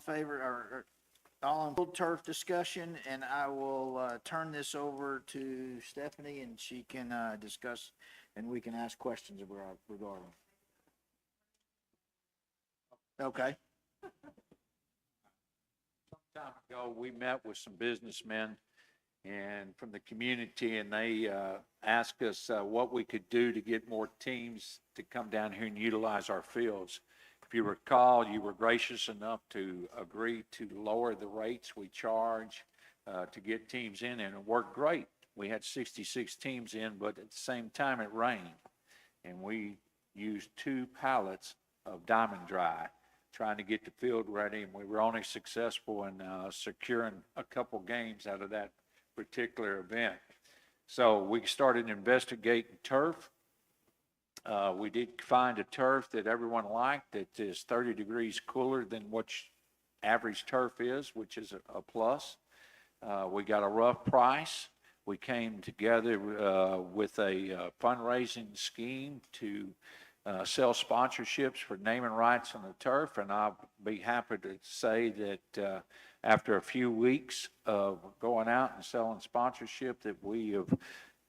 favor, or all in full turf discussion, and I will turn this over to Stephanie, and she can discuss, and we can ask questions regarding. Okay. Time ago, we met with some businessmen and from the community, and they asked us what we could do to get more teams to come down here and utilize our fields. If you recall, you were gracious enough to agree to lower the rates we charge to get teams in, and it worked great. We had 66 teams in, but at the same time, it rained, and we used 2 pallets of Diamond Dry trying to get the field ready, and we were only successful in securing a couple games out of that particular event. So we started investigating turf. We did find a turf that everyone liked that is 30 degrees cooler than what average turf is, which is a plus. We got a rough price. We came together with a fundraising scheme to sell sponsorships for naming rights on the turf, and I'll be happy to say that after a few weeks of going out and selling sponsorship, that we have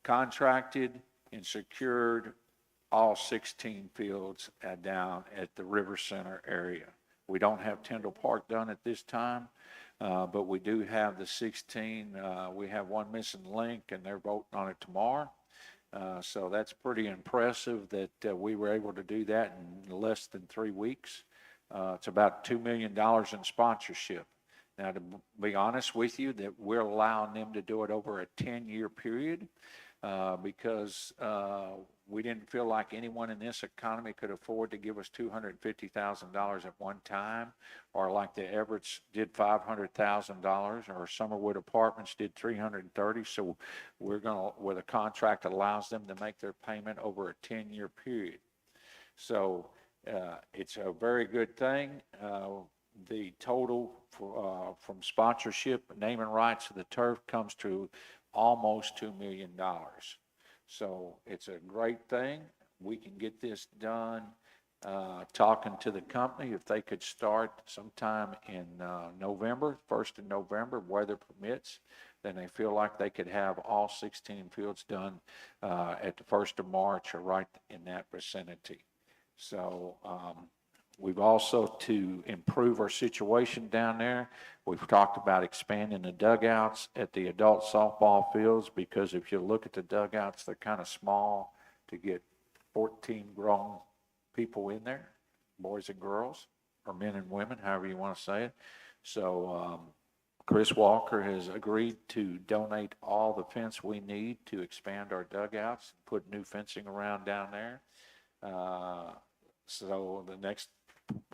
contracted and secured all 16 fields down at the River Center area. We don't have Tyndall Park done at this time, but we do have the 16. We have one missing link, and they're voting on it tomorrow. So that's pretty impressive that we were able to do that in less than 3 weeks. It's about $2 million in sponsorship. Now, to be honest with you, that we're allowing them to do it over a 10-year period because we didn't feel like anyone in this economy could afford to give us $250,000 at one time, or like the Everetts did $500,000, or Summerwood Apartments did $330,000. So we're going to, with a contract that allows them to make their payment over a 10-year period. So it's a very good thing. The total from sponsorship, naming rights to the turf comes to almost $2 million. So it's a great thing. We can get this done. Talking to the company, if they could start sometime in November, 1st of November, weather permits, then they feel like they could have all 16 fields done at the 1st of March or right in that vicinity. So we've also, to improve our situation down there, we've talked about expanding the dugouts at the adult softball fields, because if you look at the dugouts, they're kind of small to get 14 grown people in there, boys and girls, or men and women, however you want to say it. So Chris Walker has agreed to donate all the fence we need to expand our dugouts, put new fencing around down there. So the next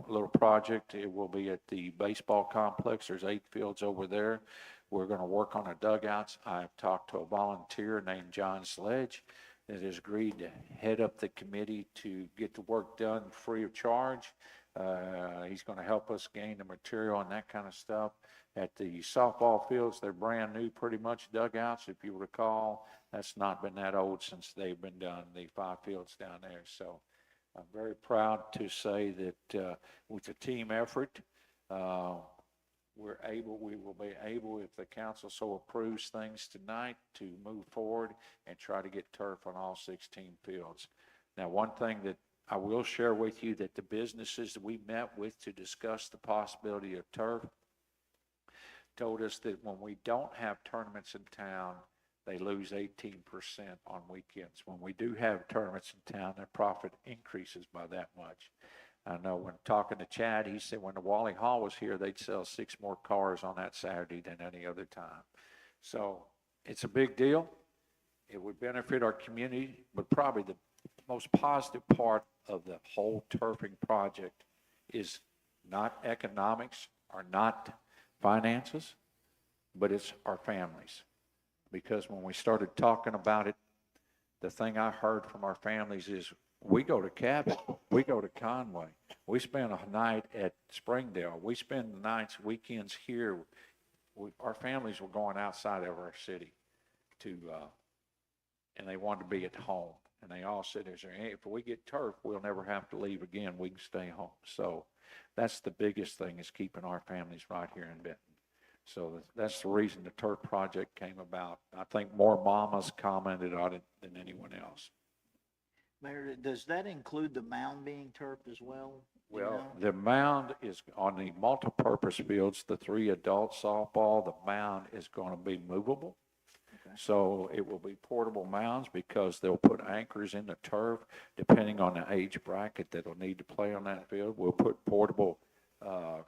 little project, it will be at the baseball complex. There's 8 fields over there. We're going to work on the dugouts. I've talked to a volunteer named John Sledge that has agreed to head up the committee to get the work done free of charge. He's going to help us gain the material and that kind of stuff. At the softball fields, they're brand new, pretty much dugouts. If you recall, that's not been that old since they've been done, the 5 fields down there. So I'm very proud to say that with a team effort, we will be able, if the council so approves things tonight, to move forward and try to get turf on all 16 fields. Now, one thing that I will share with you, that the businesses that we met with to discuss the possibility of turf told us that when we don't have tournaments in town, they lose 18% on weekends. When we do have tournaments in town, their profit increases by that much. I know when talking to Chad, he said when the Wally Hall was here, they'd sell 6 more cars on that Saturday than any other time. So it's a big deal. It would benefit our community, but probably the most positive part of the whole turfing project is not economics or not finances, but it's our families. Because when we started talking about it, the thing I heard from our families is, we go to Cabot, we go to Conway, we spend a night at Springdale, we spend the nights, weekends here. Our families were going outside of our city and they wanted to be at home. And they all said, hey, if we get turf, we'll never have to leave again. We can stay home. So That's the biggest thing, is keeping our families right here in Benton. So that's the reason the turf project came about. I think more mamas commented on it than anyone else. Mayor, does that include the mound being turfed as well? Do you Well, know? the mound is on the multipurpose fields, the 3 adult softball, the mound is going to be movable. Okay. So it will be portable mounds, because they'll put anchors in the turf depending on the age bracket that'll need to play on that field. We'll put portable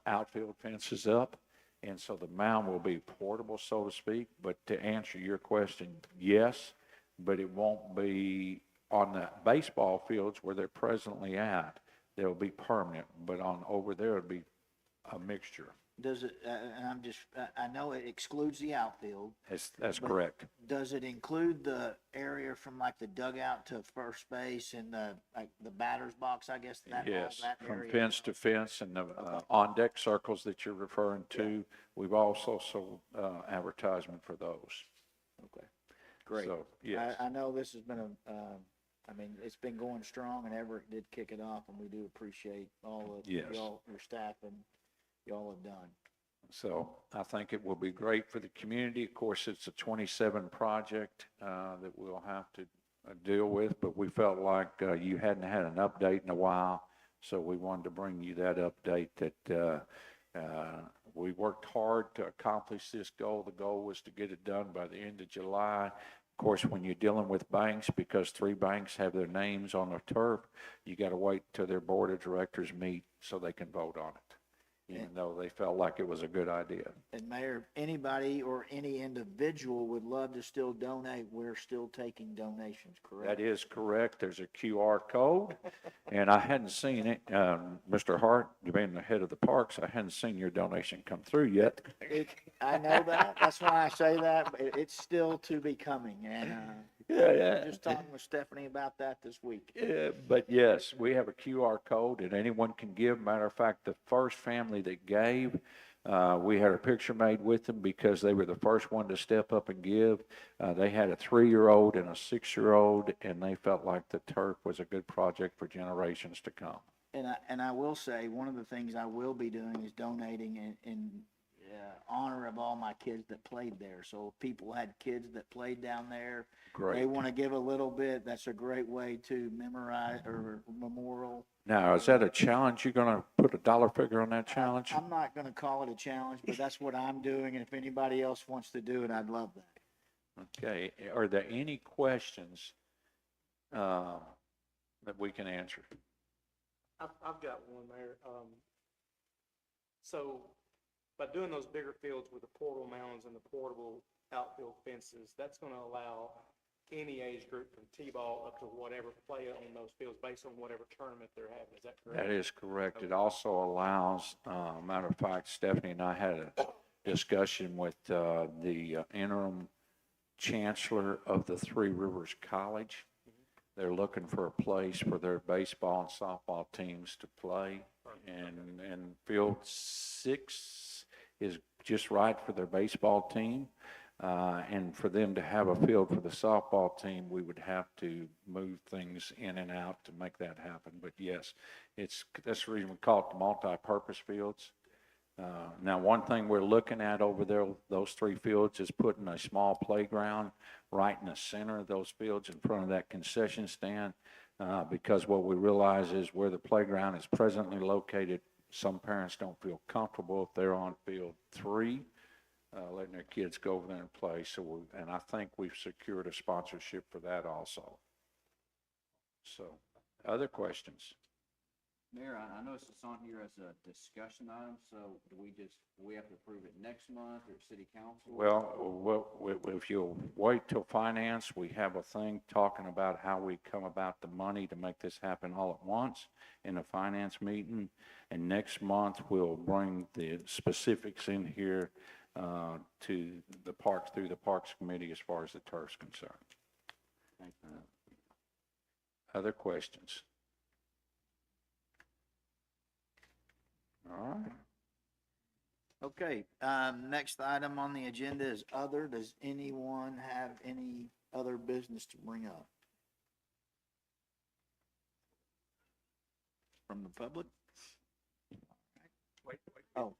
outfield fences up. And so the mound will be portable, so to speak. But to answer your question, yes, but it won't be on the baseball fields where they're presently at. They'll be permanent, but on over there, it'll be a mixture. Does it, and I'm just, I know it excludes the outfield. That's But correct. Does it include the area from like the dugout to first base and like the batter's box, I guess, all Yes, that from area? fence to fence, and the on-deck circles that you're referring to, we've also sold advertisement for those. Okay, great. So, yes. I know this has been I mean, it's been going strong, and Everett did kick it off, and we do appreciate all of Yes. y'all, your staff, and y'all have done. So I think it will be great for the community. Of course, it's a 27 project that we'll have to deal with, but we felt like you hadn't had an update in a while, so we wanted to bring you that update that we worked hard to accomplish this goal. The goal was to get it done by the end of July. Of course, when you're dealing with banks, because 3 banks have their names on the turf, you got to wait till their board of directors meet so they can vote on it, even though they felt like it was a good idea. And Mayor, anybody or any individual would love to still donate. We're still taking donations, correct? That is correct. There's a QR code, and I hadn't seen it. Mr. Hart, you being the head of the parks, I hadn't seen your donation come through yet. I know that. That's why I say that, but it's still to be coming. And Yeah. just talking with Stephanie about that this week. Yeah, but yes, we have a QR code and anyone can give. Matter of fact, the first family that gave, we had a picture made with them because they were the first one to step up and give. They had a 3-year-old and a 6-year-old, and they felt like the turf was a good project for generations to come. And I will say, one of the things I will be doing is donating in honor of all my kids that played there. So if people had kids that played down there, Great. they want to give a little bit, that's a great way to memorize or memorial. Now, is that a challenge? You're going to put a dollar figure on that challenge? I'm not going to call it a challenge, but that's what I'm doing. And if anybody else wants to do it, I'd love that. Okay. Are there any questions that we can answer? I've got one, Mayor. So by doing those bigger fields with the portable mounds and the portable outfield fences, that's going to allow any age group from T-ball up to whatever play on those fields based on whatever tournament they're having. Is that correct? That is correct. It also allows, matter of fact, Stephanie and I had a discussion with the interim chancellor of the Three Rivers College. They're looking for a place for their baseball and softball teams to play. And field 6 is just right for their baseball team. And for them to have a field for the softball team, we would have to move things in and out to make that happen. But yes, that's the reason we call it the multi-purpose fields. Now, one thing we're looking at over there, those 3 fields, is putting a small playground right in the center of those fields in front of that concession stand. Because what we realize is where the playground is presently located, some parents don't feel comfortable if they're on field 3. Letting their kids go over there and play. And I think we've secured a sponsorship for that also. So, other questions? Mayor, I noticed it's on here as a discussion item, so we have to approve it next month or city council? Well, if you'll wait till finance, we have a thing talking about how we come about the money to make this happen all at once in a finance meeting. And next month, we'll bring the specifics in here to the parks, through the Parks Committee as far as the turf's concerned. Thank you. Other questions? All right. Okay, next item on the agenda is other. Does anyone have any other business to bring up? From the public? Oh,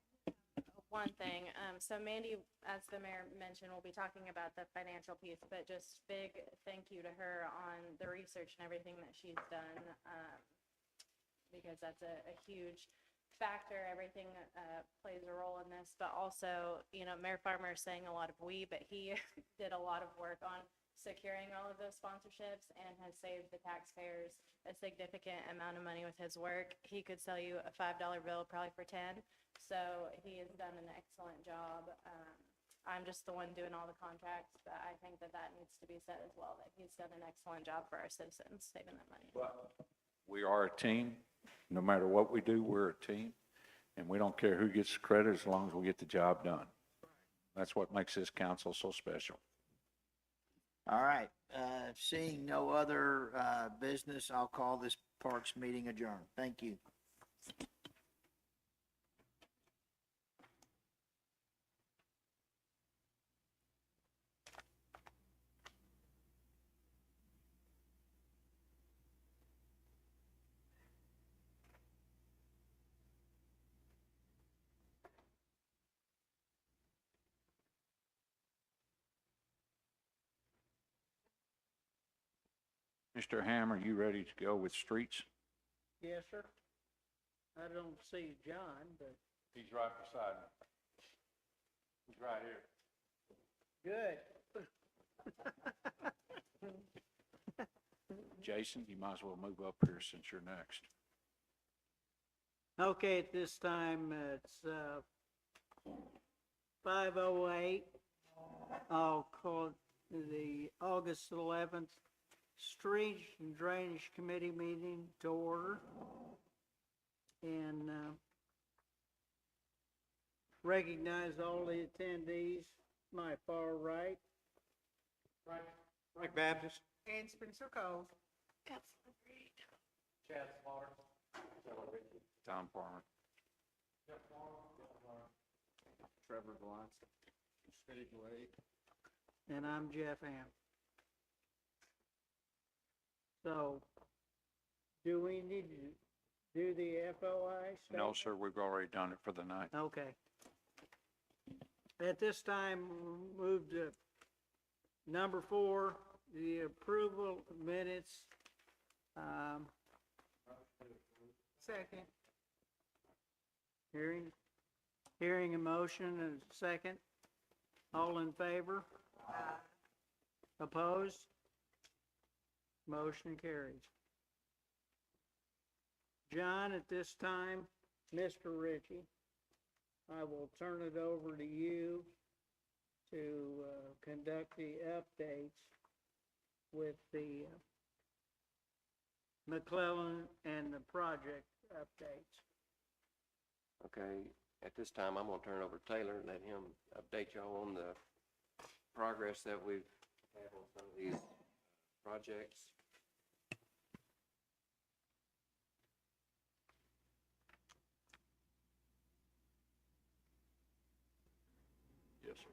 One thing, so Mandy, as the mayor mentioned, will be talking about the financial piece, but just big thank you to her on the research and everything that she's done, because that's a huge factor. Everything, plays a role in this, but also, Mayor Farmer is saying a lot of we, but he did a lot of work on securing all of those sponsorships and has saved the taxpayers a significant amount of money with his work. He could sell you a $5 bill probably for 10. So he has done an excellent job. I'm just the one doing all the contracts, but I think that that needs to be said as well, that he's done an excellent job for our citizens, saving that money. We are a team. No matter what we do, we're a team. And we don't care who gets the credit as long as we get the job done. That's what makes this council so special. all right. Seeing no other, business, I'll call this Parks meeting adjourned. Thank you. Mr. Hammer, you ready to go with streets? Yes, sir. I don't see John, but He's right beside me. He's right here. good. Jason, you might as well move up here since you're next. Okay, at this time, it's 5:08. I'll call the August 11th Street and Drainage Committee meeting to order. And recognize all the attendees, my far right. Frank Baptist. And Spencer Cove. Chad Slaughter. Tom Farmer. Trevor Valencia. Steve Wade. And I'm Jeff Ham. So, do we need to do the FOI No, statement? sir, we've already done it for the night. Okay. At this time, we'll move to number 4, the approval of minutes. Second. Hearing a motion and a second. All in favor? Opposed? Motion carries. John, at this time, Mr. Ritchie, I will turn it over to you to conduct the updates with the McClellan and the project updates. Okay, at this time, I'm gonna turn it over to Taylor and let him update y'all on the progress that we've had on some of these projects. Yes, sir.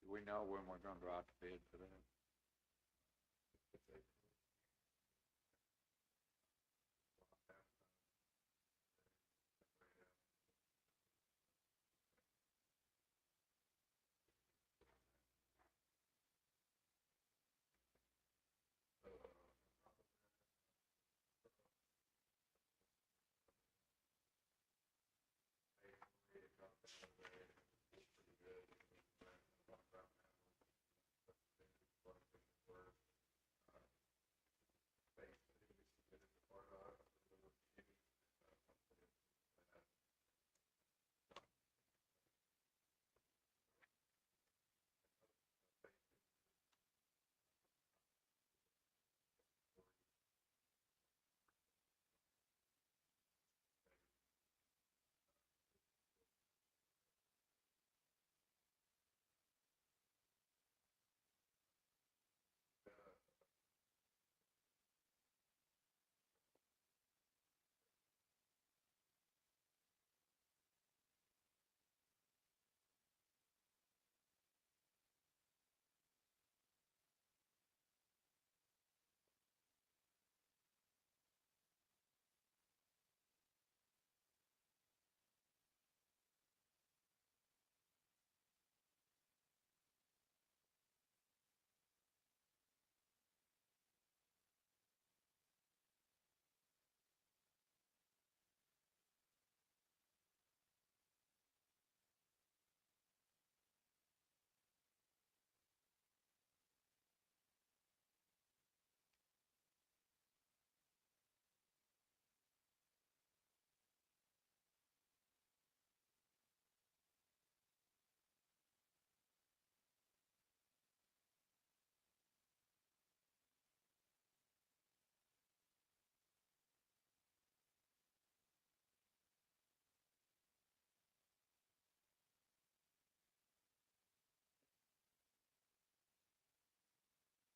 Do we know when we're gonna go out to bid for that?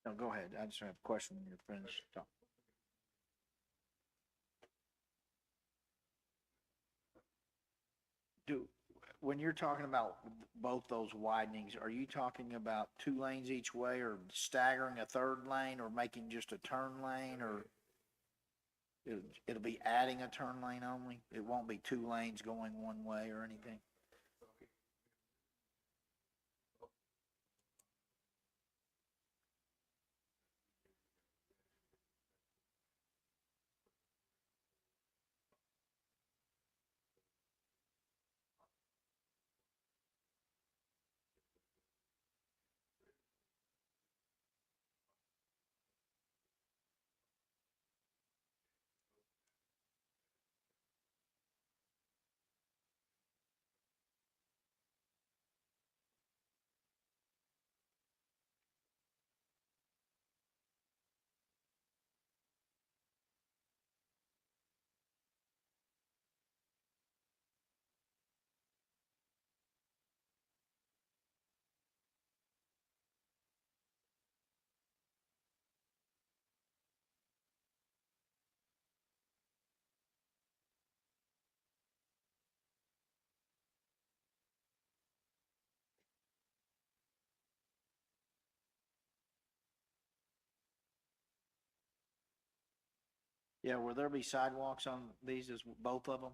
No, go ahead. I just have a question when you're finished talking. When you're talking about both those widenings, are you talking about 2 lanes each way or staggering a third lane or making just a turn lane or? It'll be adding a turn lane only? It won't be 2 lanes going one way or anything? Yeah, will there be sidewalks on these as both of them?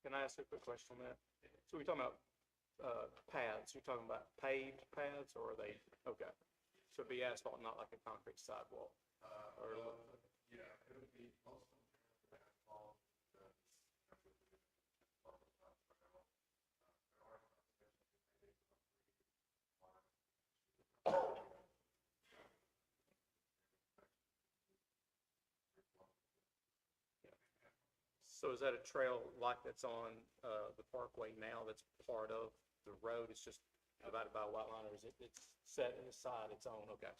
Can I ask you a quick question on that? So we're talking about, paths, you're talking about paved paths, or are they, okay. So it'd be asphalt, not like a concrete sidewalk? Or, so is that a trail like that's on, the Parkway now, that's part of the road, it's just divided by a white line, or is it, it's set aside its own, okay?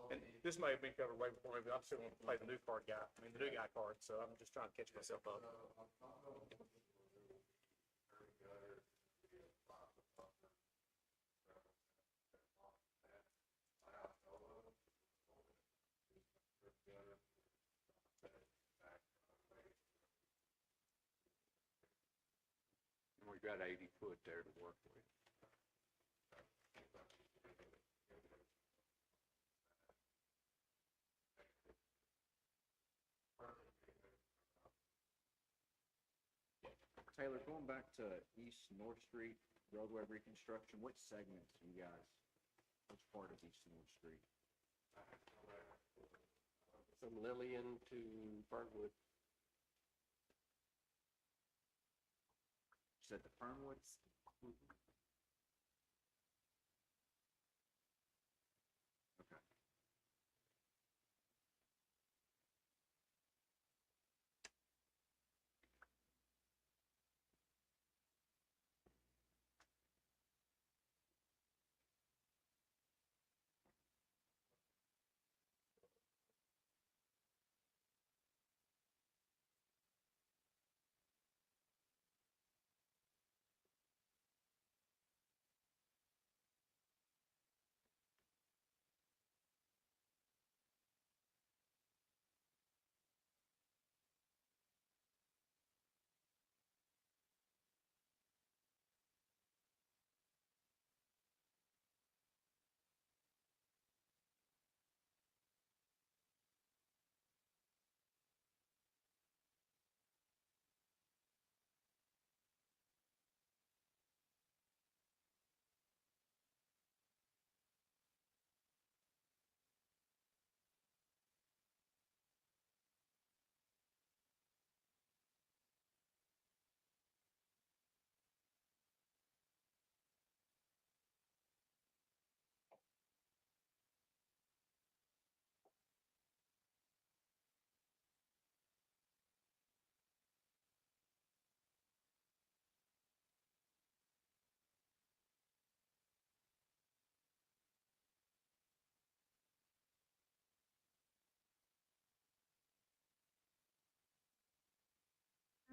And this may have been covered way before, maybe I'm still gonna play the new card guy, the new guy card, so I'm just trying to catch myself up. And we've got 80 foot there to work with. Taylor, going back to East North Street roadway reconstruction, which segments you guys, which part of East North Street? From Lillian to Fernwood. You said the Fernwoods? Okay.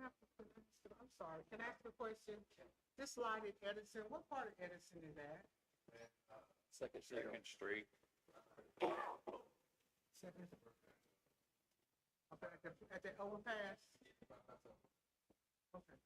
I'm sorry, can I ask a question? This line in Edison, what part of Edison is that? Second Street. Second. Okay, at the overpass? Okay.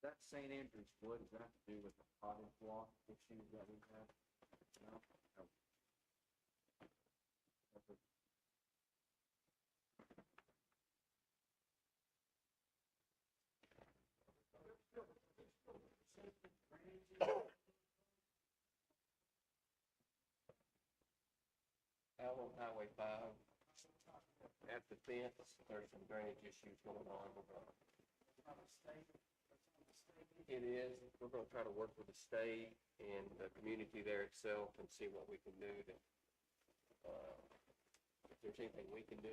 That St. Andrews Wood, does that have to do with the potted block issues that we have? No? No. Out on Highway 5, at the fence, there's some drainage issues going on. It is, we're gonna try to work with the state and the community there itself and see what we can do to, if there's anything we can do.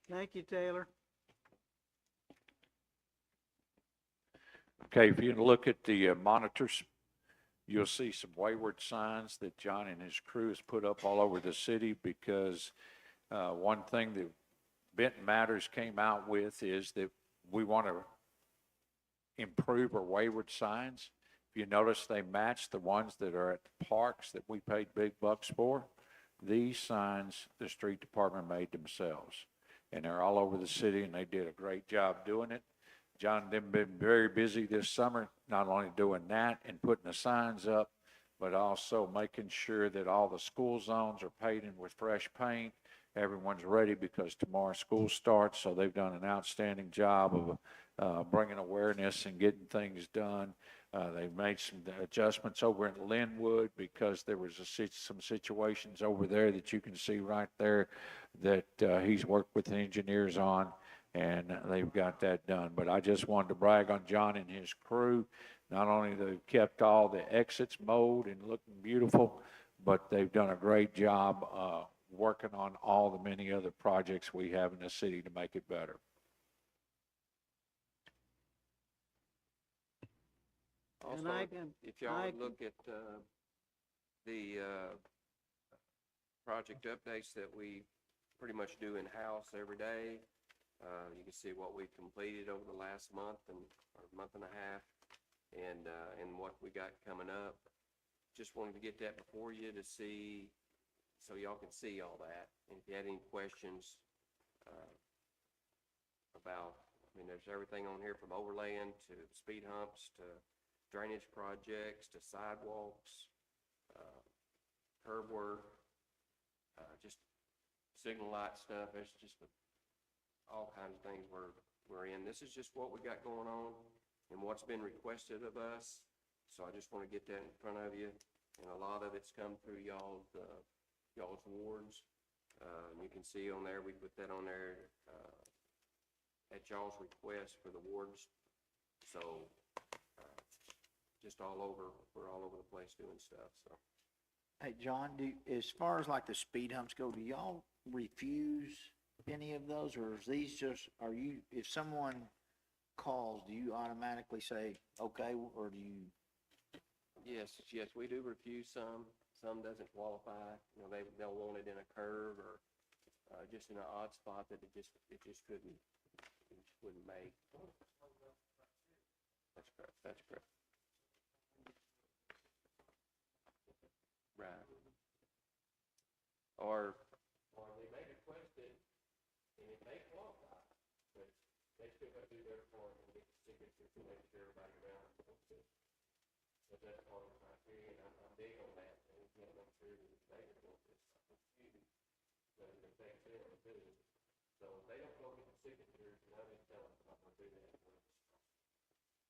Thank you, Taylor. Okay, if you look at the monitors, you'll see some wayward signs that John and his crew has put up all over the city because one thing that Benton Matters came out with is that we want to improve our wayward signs. If you notice, they match the ones that are at the parks that we paid big bucks for. These signs, the street department made themselves, and they're all over the city, and they did a great job doing it. John and them been very busy this summer, not only doing that and putting the signs up, but also making sure that all the school zones are painted with fresh paint. Everyone's ready because tomorrow school starts, so they've done an outstanding job of bringing awareness and getting things done. They've made some adjustments over in Linwood because there was some situations over there that you can see right there that he's worked with the engineers on, and they've got that done. But I just wanted to brag on John and his crew. Not only they've kept all the exits mowed and looking beautiful, but they've done a great job working on all the many other projects we have in the city to make it better. And Also, I can, if y'all I would can- look at the project updates that we pretty much do in-house every day, you can see what we've completed over the last month or month and a half, and what we got coming up. Just wanted to get that before you to see, so y'all can see all that. And if you had any questions about, I mean, there's everything on here from overlaying to speed humps to drainage projects to sidewalks, curb work, just signal light stuff. There's just all kinds of things we're in. This is just what we got going on and what's been requested of us. So I just want to get that in front of you. And a lot of it's come through y'all's wards. You can see on there, we put that on there at y'all's request for the wards. So just all over, we're all over the place doing stuff, so. Hey, John, as far as like the speed humps go, do y'all refuse any of those, or is these just, if someone calls, do you automatically say, okay, or do you? Yes, we do refuse some doesn't qualify, you know, they'll want it in a curve or, just in an odd spot that it just wouldn't make. That's correct. Right. Or they may request it, and it may qualify, but they still got to do their part and get the signatures to make sure everybody around it wants it. But that's part of the criteria, and I'm big on that, and we can't make sure that they want this, but it affects them too. So if they don't go get the signatures, and I just tell them I'm not gonna do that.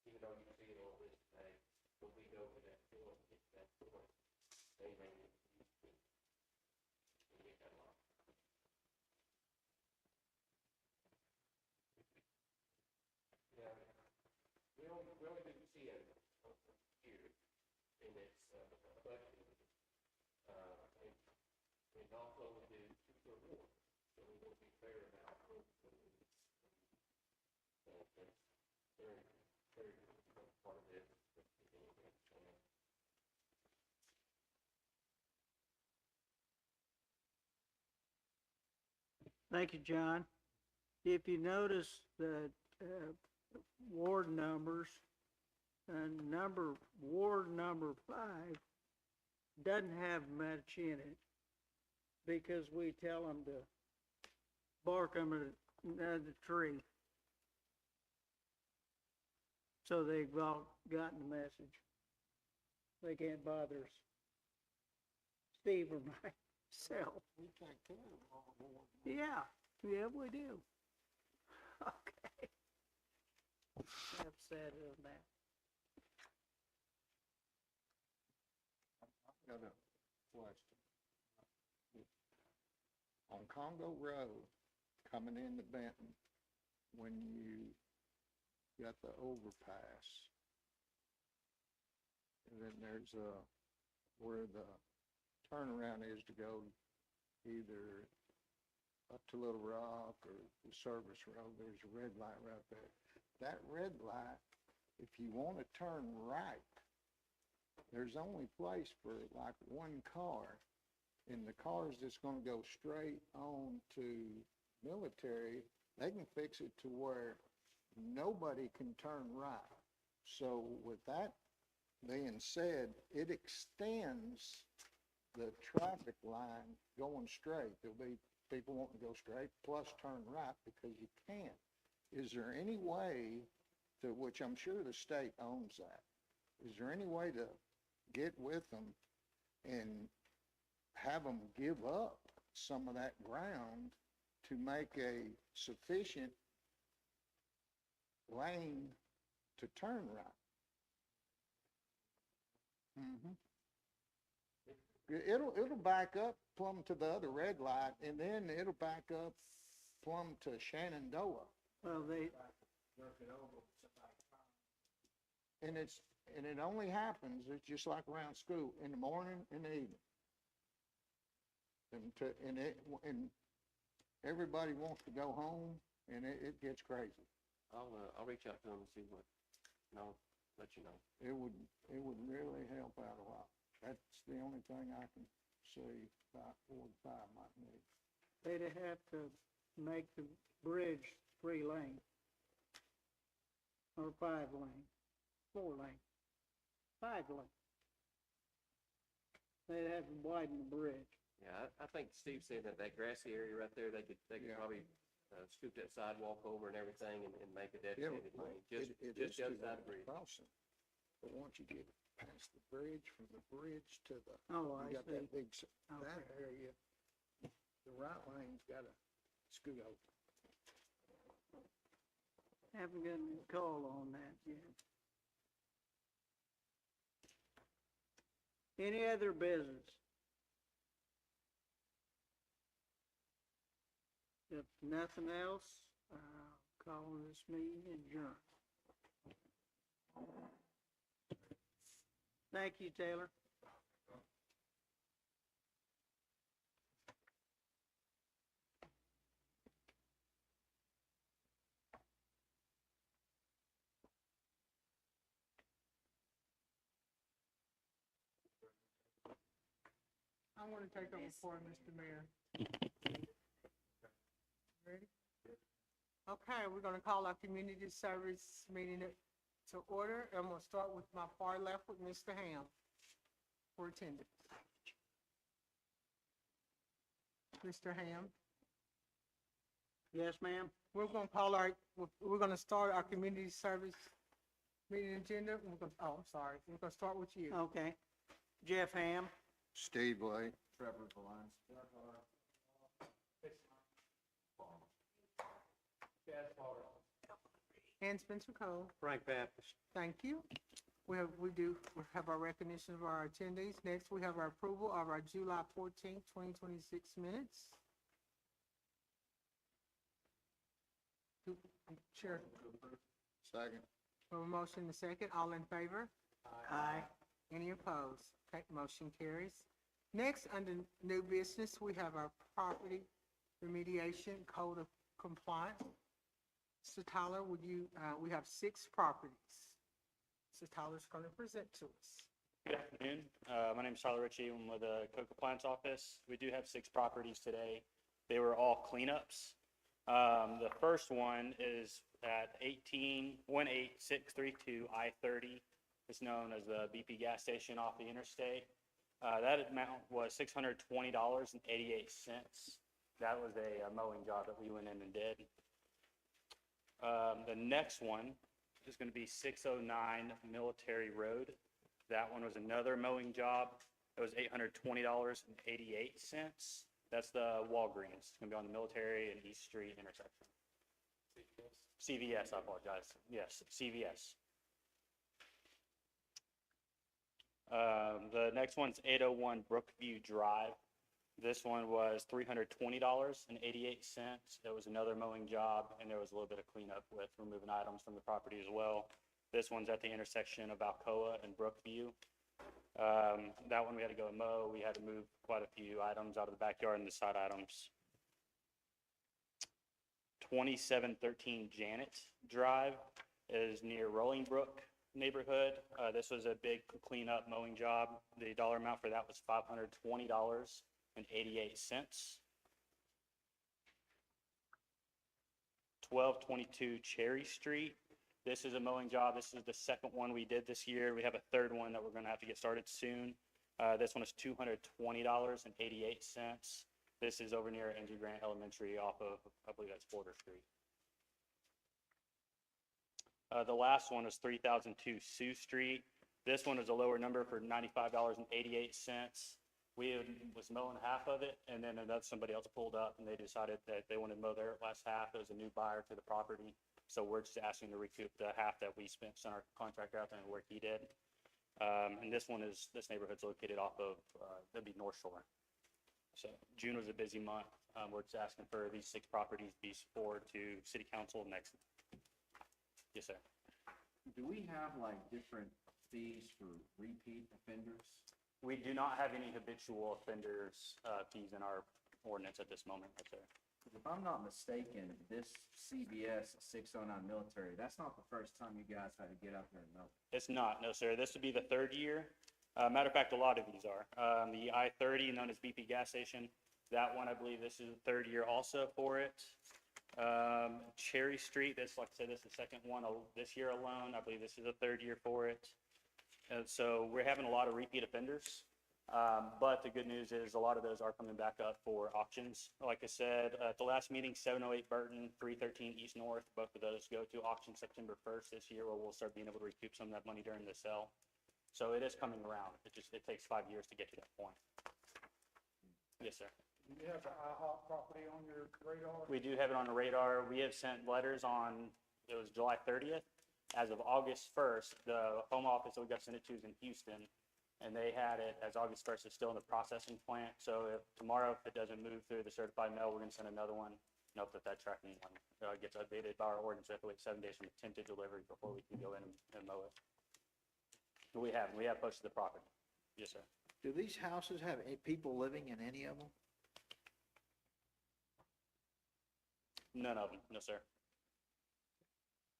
Even though you see it on this today, when we go to that point, get to that point, they may need to use it. And get that locked. Yeah, we only do 10 here, and it's budgeted. And also we do 2 per ward, so we want to be fair about it. So that's very, very important part of this. thank you, John. If you notice the ward numbers, ward number 5 doesn't have much in it because we tell them to bark under the tree. So they've all gotten the message. They can't bother us. Steve or myself. Yeah, yeah, we do. Okay. Enough said on that. Got a question. On Congo Road, coming into Benton, when you got the overpass, and then there's where the turnaround is to go either up to Little Rock or the service road, there's a red light right there. That red light, if you want to turn right, there's only place for like one car, and the cars that's gonna go straight on to Military, they can fix it to where nobody can turn right. So with that being said, it extends the traffic line going straight. There'll be people wanting to go straight plus turn right because you can't. Is there any way to, which I'm sure the state owns that, is there any way to get with them and have them give up some of that ground to make a sufficient lane to turn right? Mm-hmm. It'll back up plumb to the other red light, and then it'll back up plumb to Shenandoah. Well, they, And it only happens, it's just like around school, in the morning and the evening. And everybody wants to go home, and it gets crazy. I'll reach out to them and see what, and I'll let you know. It would really help out a lot. That's the only thing I can see about 45 might need. they'd have to make the bridge 3-lane. Or 5-lane, 4-lane, 5-lane. They'd have to widen the bridge. Yeah, I think Steve said that grassy area right there, they could Yeah. probably scoop that sidewalk over and everything and make a It'll dedicated lane, make- just it the is other too side long of the bridge. crossing. But once you get past the bridge, from the bridge to the, Oh, I you got that see. big, that Okay. area, the right lane's gotta scoot over. Haven't gotten a call on that yet. Any other business? If nothing else, call this meeting adjourned. Thank you, Taylor. I want to take over for Mr. Mayor. Ready? Okay, we're gonna call our community service meeting to order. I'm gonna start with my far left with Mr. Ham for attendance. Mr. Ham, Yes, ma'am? we're gonna start our community service meeting agenda. I'm sorry, we're gonna start with you. Okay. Jeff Ham? Steve Blake. Trevor Valines. And Spencer Cole. Frank Baptist. Thank you. We have our recognition of our attendees. Next, we have our approval of our July 14th, 2026 minutes. Chair, Second. we have a motion and a second. All in favor? Aye. Any opposed? Okay, motion carries. Next, under new business, we have our property remediation code of compliance. Mr. Tyler, we have 6 properties. Mr. Tyler's going to present to us. Good afternoon. My name is Tyler Ritchie. I'm with the Code Compliance Office. We do have 6 properties today. They were all cleanups. The first one is at 18632 I-30. It's known as the BP gas station off the interstate. That amount was $620.88. That was a mowing job that we went in and did. The next one is going to be 609 Military Road. That one was another mowing job. It was $820.88. That's the Walgreens. It's going to be on the Military and East Street intersection. CVS, I apologize. Yes, CVS. The next one's 801 Brookview Drive. This one was $320.88. It was another mowing job, and there was a little bit of cleanup with removing items from the property as well. This one's at the intersection of Alcoa and Brookview. That one we had to go and mow. We had to move quite a few items out of the backyard and the side items. 2713 Janet Drive is near Rolling Brook neighborhood. This was a big cleanup mowing job. The dollar amount for that was $520.88. 1222 Cherry Street. This is a mowing job. This is the second one we did this year. We have a third one that we're going to have to get started soon. This one is $220.88. This is over near Andrew Grant Elementary off of, I believe that's Border Street. The last one is 3002 Sioux Street. This one is a lower number for $95.88. Was mowing half of it, and then somebody else pulled up and they decided that they wanted to mow their last half. It was a new buyer to the property. So we're just asking to recoup the half that we spent, sent our contractor out there and the work he did. And this neighborhood's located off of, that'd be North Shore. So June was a busy month. We're just asking for these 6 properties be forwarded to city council next. Yes, sir. Do we have like different fees for repeat offenders? We do not have any habitual offenders fees in our ordinance at this moment, yes, sir. If I'm not mistaken, this CVS 609 Military, that's not the first time you guys had to get out there and mow. It's not, no, sir. This would be the 3rd year. Matter of fact, a lot of these are. The I-30, known as BP gas station, that one, I believe this is the 3rd year also for it. Cherry Street, this, like I said, this is the second one this year alone. I believe this is the 3rd year for it. And so we're having a lot of repeat offenders. But the good news is a lot of those are coming back up for auctions. Like I said, at the last meeting, 708 Burton, 313 East North, both of those go to auction September 1st this year, where we'll start being able to recoup some of that money during the sale. So it is coming around. It takes 5 years to get to that point. Yes, sir. Do you have the IHOP property on your radar? We do have it on the radar. We have sent letters on, it was July 30th. As of August 1st, the home office that we got sent it to is in Houston, and they had it as August 1st. It's still in the processing plant. So if tomorrow, if it doesn't move through the certified mail, we're going to send another one. Note that tracking one gets updated by our ordinance. We have to wait 7 days from attempted delivery before we can go in and mow it. But we have posted the property. Yes, sir. Do these houses have any people living in any of them? None of them, no, sir.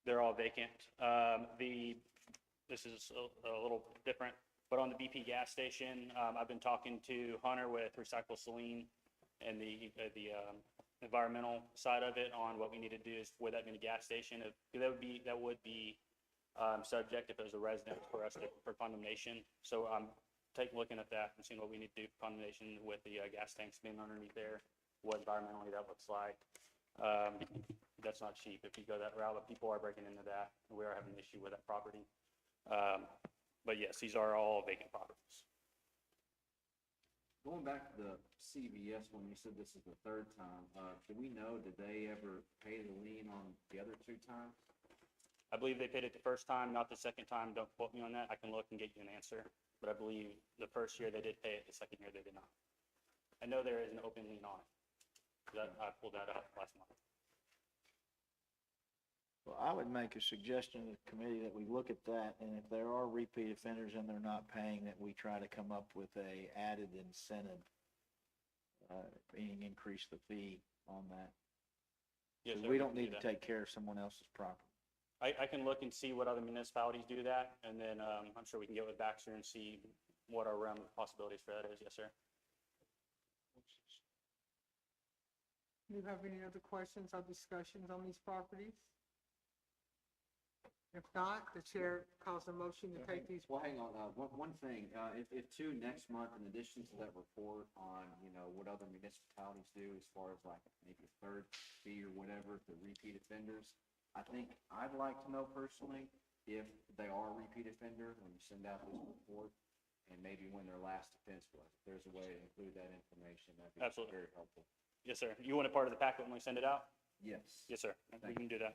They're all vacant. This is a little different, but on the BP gas station, I've been talking to Hunter with Recycle Saline and the environmental side of it on what we need to do is with that mini gas station. That would be subject if it was a resident for us for condemnation. So I'm looking at that and seeing what we need to do for condemnation with the gas tanks being underneath there, what environmentally that looks like. That's not cheap if you go that route, but people are breaking into that. We are having an issue with that property. But yes, these are all vacant properties. Going back to the CVS one, you said this is the 3rd time. Do we know, did they ever pay the lien on the other 2 times? I believe they paid it the first time, not the second time. Don't quote me on that. I can look and get you an answer. But I believe the first year they did pay it, the second year they did not. I know there is an open lien on it. I pulled that out last month. Well, I would make a suggestion to the committee that we look at that, and if there are repeat offenders and they're not paying, that we try to come up with a added incentive, meaning increase the fee on that. Yes, 'Cause sir, we can don't do need to that. take care of someone else's property. I can look and see what other municipalities do that, and then I'm sure we can get with Baxter and see what our realm of possibilities for that is. Yes, sir. Do you have any other questions or discussions on these properties? If not, the chair calls a motion to take these. Well, hang on, one thing, if two next month, in addition to that report on, you know, what other municipalities do as far as like maybe a third fee or whatever to repeat offenders, I think I'd like to know personally if they are a repeat offender when you send out this report, and maybe when their last offense was. If there's a way to include that information, that'd be Absolutely. very helpful. Yes, sir. You want it part of the packet when we send it out? Yes. Yes, sir. We can do that.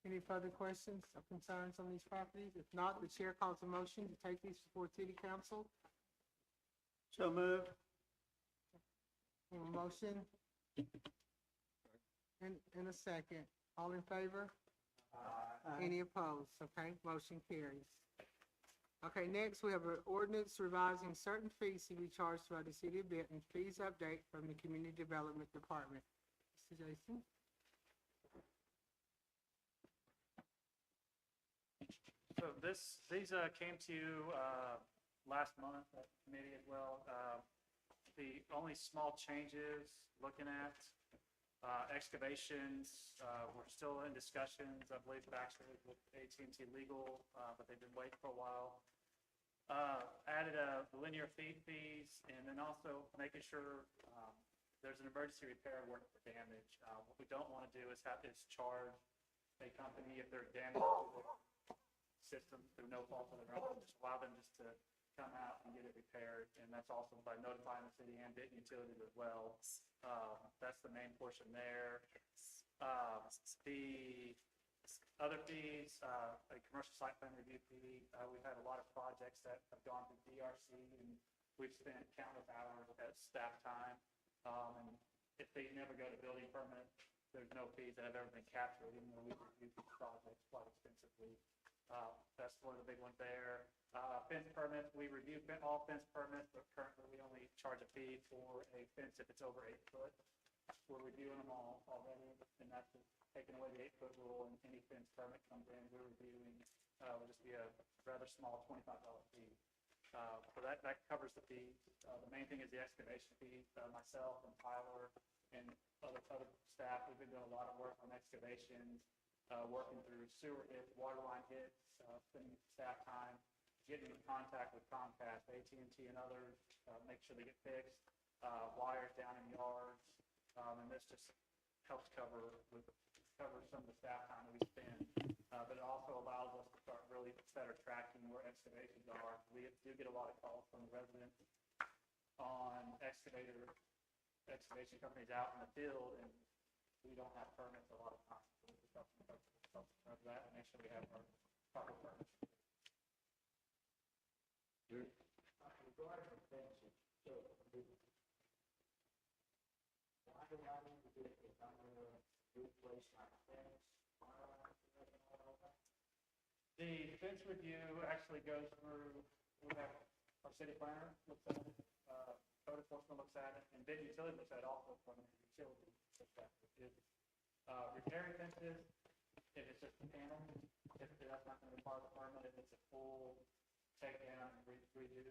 Any further questions or concerns on these properties? If not, the chair calls a motion to take these before city council. So moved. A motion? In a second. All in favor? Any opposed? Okay, motion carries. Okay, next we have an ordinance revising certain fees to be charged by the city of Benton. Fees update from the Community Development Department. Mr. Jason? So these came to you last month at committee as well. The only small changes, looking at excavations, we're still in discussions, I believe, actually with AT&T Legal, but they've been waiting for a while. Added linear feed fees, and then also making sure there's an emergency repair work for damage. What we don't want to do is charge a company if they're damaged to the system through no fault of their own, just allow them just to come out and get it repaired, and that's also by notifying the city and Benton Utilities as well. That's the main portion there. The other fees, a commercial site plan review fee, we've had a lot of projects that have gone through DRC, and we've spent countless hours at staff time. And if they never go to building permit, there's no fees that have ever been captured, even though we've reviewed these projects quite extensively. That's one of the big ones there. Fence permits, we review all fence permits, but currently we only charge a fee for a fence if it's over 8 foot. We're reviewing them all already, and that's just taking away the 8-foot rule, and any fence permit comes in, we're reviewing, will just be a rather small $25 fee. So that covers the fees. The main thing is the excavation fee. Myself and Tyler and other staff, we've been doing a lot of work on excavations, working through sewer hits, water line hits, spending staff time, getting in contact with Comcast, AT&T and others, make sure they get fixed, wires down in yards, and this just helps cover some of the staff time that we spend. But it also allows us to start really better tracking where excavations are. We do get a lot of calls from the residents on excavation companies out in the field, and we don't have permits a lot of times. So we just help that and make sure we have our proper permits. The fence review actually goes through, we have our city planner looks at it, code enforcement looks at it, and Benton Utility looks at it also from a utility perspective. Repairing fences, if it's just a panel, typically that's not going to be part of the permit. If it's a full takedown and redo,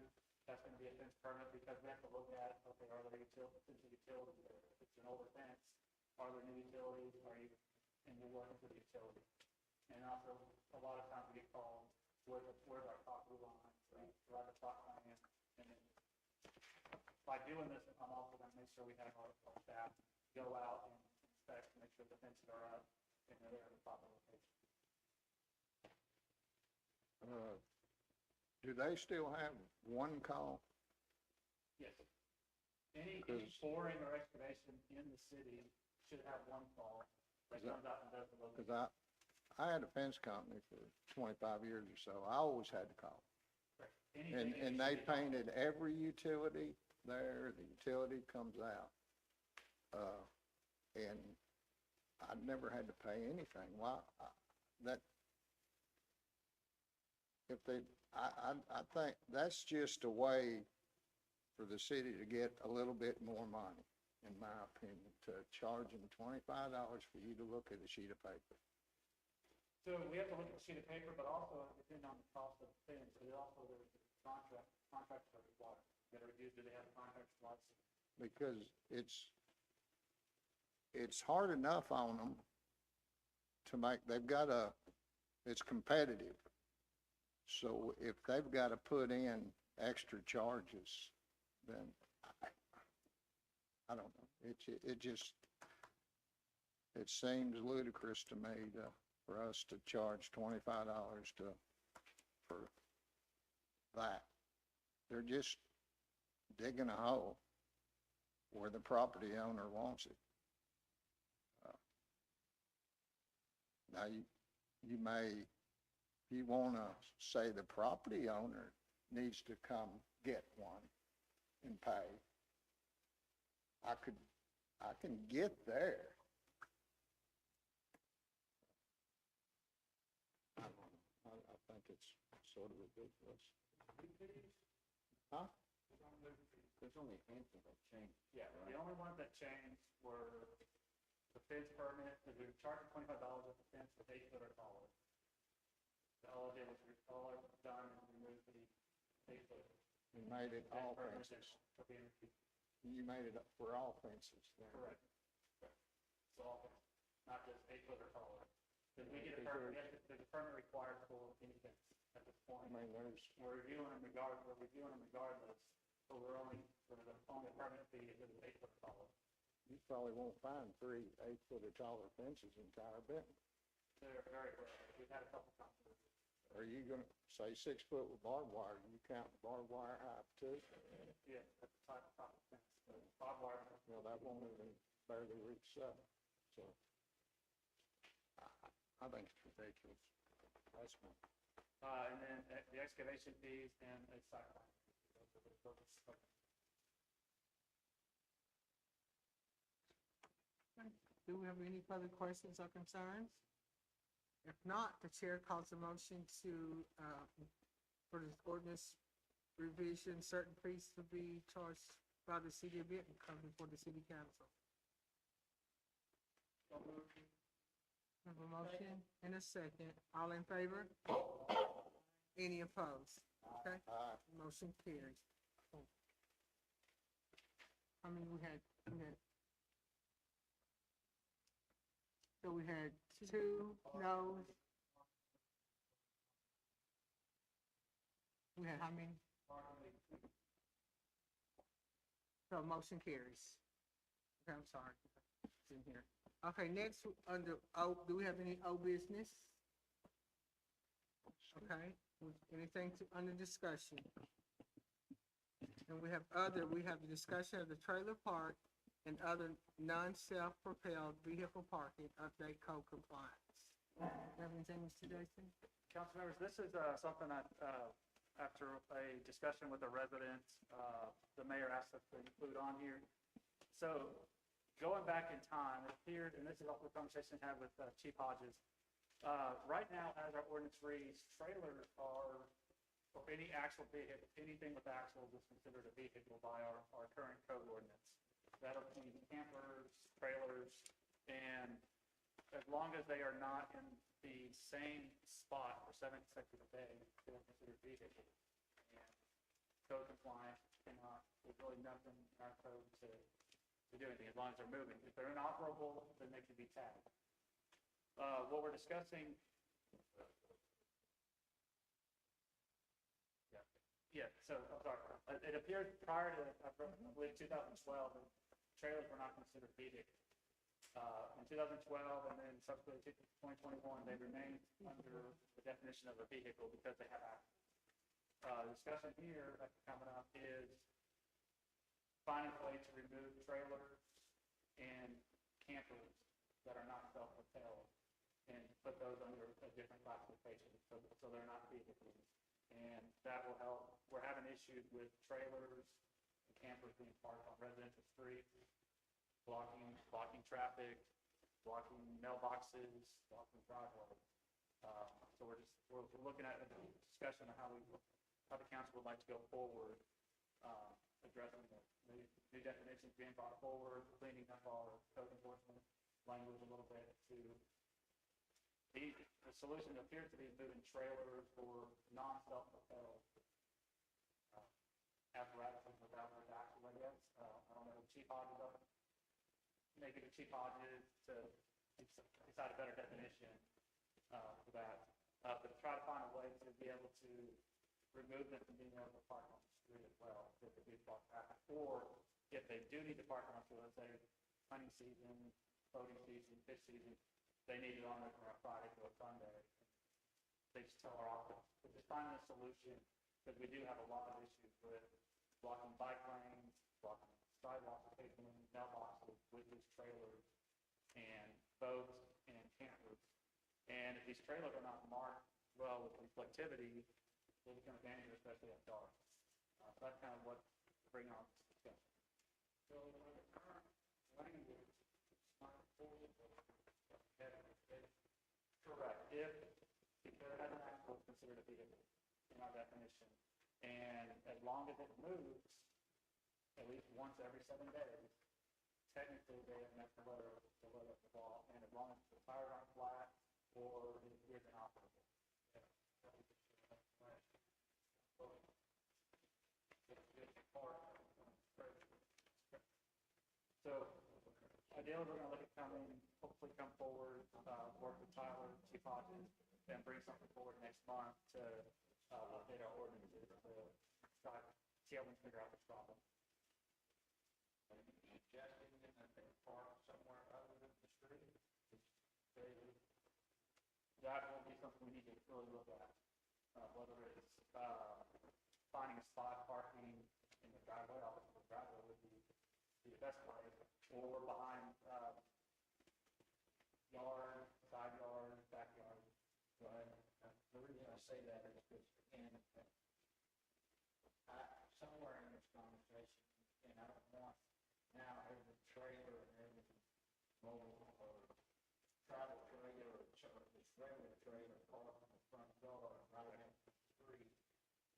that's going to be a fence permit, because we have to look at, okay, are there utilities there? If it's an older fence, are there new utilities? And you're working with the utility. And also, a lot of times we get called, where's our property line, right the plot line, and then by doing this, I'm also going to make sure we have our staff go out and inspect, make sure the fences are up and they're in the proper location. Do they still have one call? Yes. Any boring or excavation in the city should have one call that comes out and does the location. Because I had a fence company for 25 years or so. I always had to call. And they painted every utility there. The utility comes out. And I never had to pay anything. Why? I think that's just a way for the city to get a little bit more money, in my opinion, to charge them $25 for you to look at a sheet of paper. So we have to look at the sheet of paper, but also depending on the cost of the fence, there's contracts are required. You gotta review, do they have contracts license? Because it's hard enough on them to make, they've got a it's competitive. So if they've got to put in extra charges, then I don't know. It just, it seems ludicrous to me for us to charge $25 for that. They're just digging a hole where the property owner wants it. Now, you may, if you want to say the property owner needs to come get one and pay, I can get there. I don't know. I think it's sort of ridiculous. Huh? There's only a handful that change. Yeah, the only ones that changed were the fence permit, because we were charging $25 at the fence with 8 foot or taller. All it did was, all it done is remove the 8 foot. You made it all Fence permit fences. for being repeated. You made it for all fences then. Correct. So all fence, not just 8 foot or taller. Because we get a permit, there's a permit required for any fence at this point. I mean, there's, We're reviewing them regardless, but we're only, only permit fee if it's 8 foot or taller. you probably won't find 3 8-foot or taller fences in Tyler Benton. They're very rare. We've had a couple times. Are you gonna say 6 foot with barbed wire? You count barbed wire height too? Yeah, that's the type of fence. Barbed wire. Well, that won't even barely reach 7. So I think it's ridiculous. That's me. And then the excavation fees and a sideline. Do we have any further questions or concerns? If not, the chair calls a motion to, for this ordinance revision, certain fees to be charged by the city of Benton come before the city council. Have a motion and a second. All in favor? Any opposed? Okay, motion carries. I mean, so we had 2 no's. We had how many? So motion carries. Okay, I'm sorry. It's in here. Okay, next, under O, do we have any O business? Okay, anything under discussion? And we have the discussion of the trailer park and other non-self-propelled vehicle parking update code compliance. Have anything, Mr. Jason? Council members, this is something that, after a discussion with the residents, the mayor asked us to include on here. So going back in time, it appeared, and this is also a conversation I had with Chief Hodges, right now, as our ordinance reads, trailers are, or any axle vehicle, anything with axles is considered a vehicle by our current code ordinance. That'll mean campers, trailers, and as long as they are not in the same spot for 7 consecutive days, they're considered vehicles. And code compliant cannot, there's really nothing in our code to do anything as long as they're moving. If they're inoperable, then they can be tagged. What we're discussing. Yeah, so, I'm sorry. It appeared prior to, I believe, 2012, that trailers were not considered vehicles. In 2012 and then subsequently to 2021, they remained under the definition of a vehicle because they have axles. The discussion here that's coming up is finding a way to remove trailers and campers that are not self-propelled and put those under a different classification, so they're not vehicles. And that will help. We're having issues with trailers and campers being parked on residential streets, blocking traffic, blocking mailboxes, blocking driveways. So we're looking at a discussion of how the council would like to go forward, addressing the new definitions being brought forward, cleaning up our code enforcement language a little bit to the solution appears to be moving trailers for non-self-propelled apparatus without an axle, I guess. I don't know if Chief Hodges are. Maybe the Chief Hodges to decide a better definition for that. but try to find a way to be able to remove them from being able to park on the street as well, if it be park traffic. Or if they do need to park on, so let's say hunting season, boating season, fish season, they need it on there from a Friday to a Sunday. They just tell our office, we're just finding a solution, because we do have a lot of issues with blocking bike lanes, blocking sidewalks, taking mailboxes with these trailers and boats and campers. And if these trailers are not marked well with reflectivity, they become dangerous, especially at dark. So that's kind of what bring on this discussion. So the current language is not enforceable. Correct. If it has an axle, it's considered a vehicle in our definition. And as long as it moves at least once every 7 days, technically they have met the letter of the law. And as long as the tires aren't flat or it is inoperable. So ideally, we're gonna look at hopefully come forward, work with Tyler, Chief Hodges, and bring something forward next month to, update our ordinances to see how we can figure out this problem. Suggesting that they park somewhere other than the street? That will be something we need to really look at, whether it's, finding a spot parking in the driveway, obviously the driveway would be the best place, or behind, yard, side yard, backyard. Right. The reason I say that is because, again, somewhere in this conversation, and I don't want now every trailer and every mobile or travel trailer or this regular trailer parked in the front door right next to the street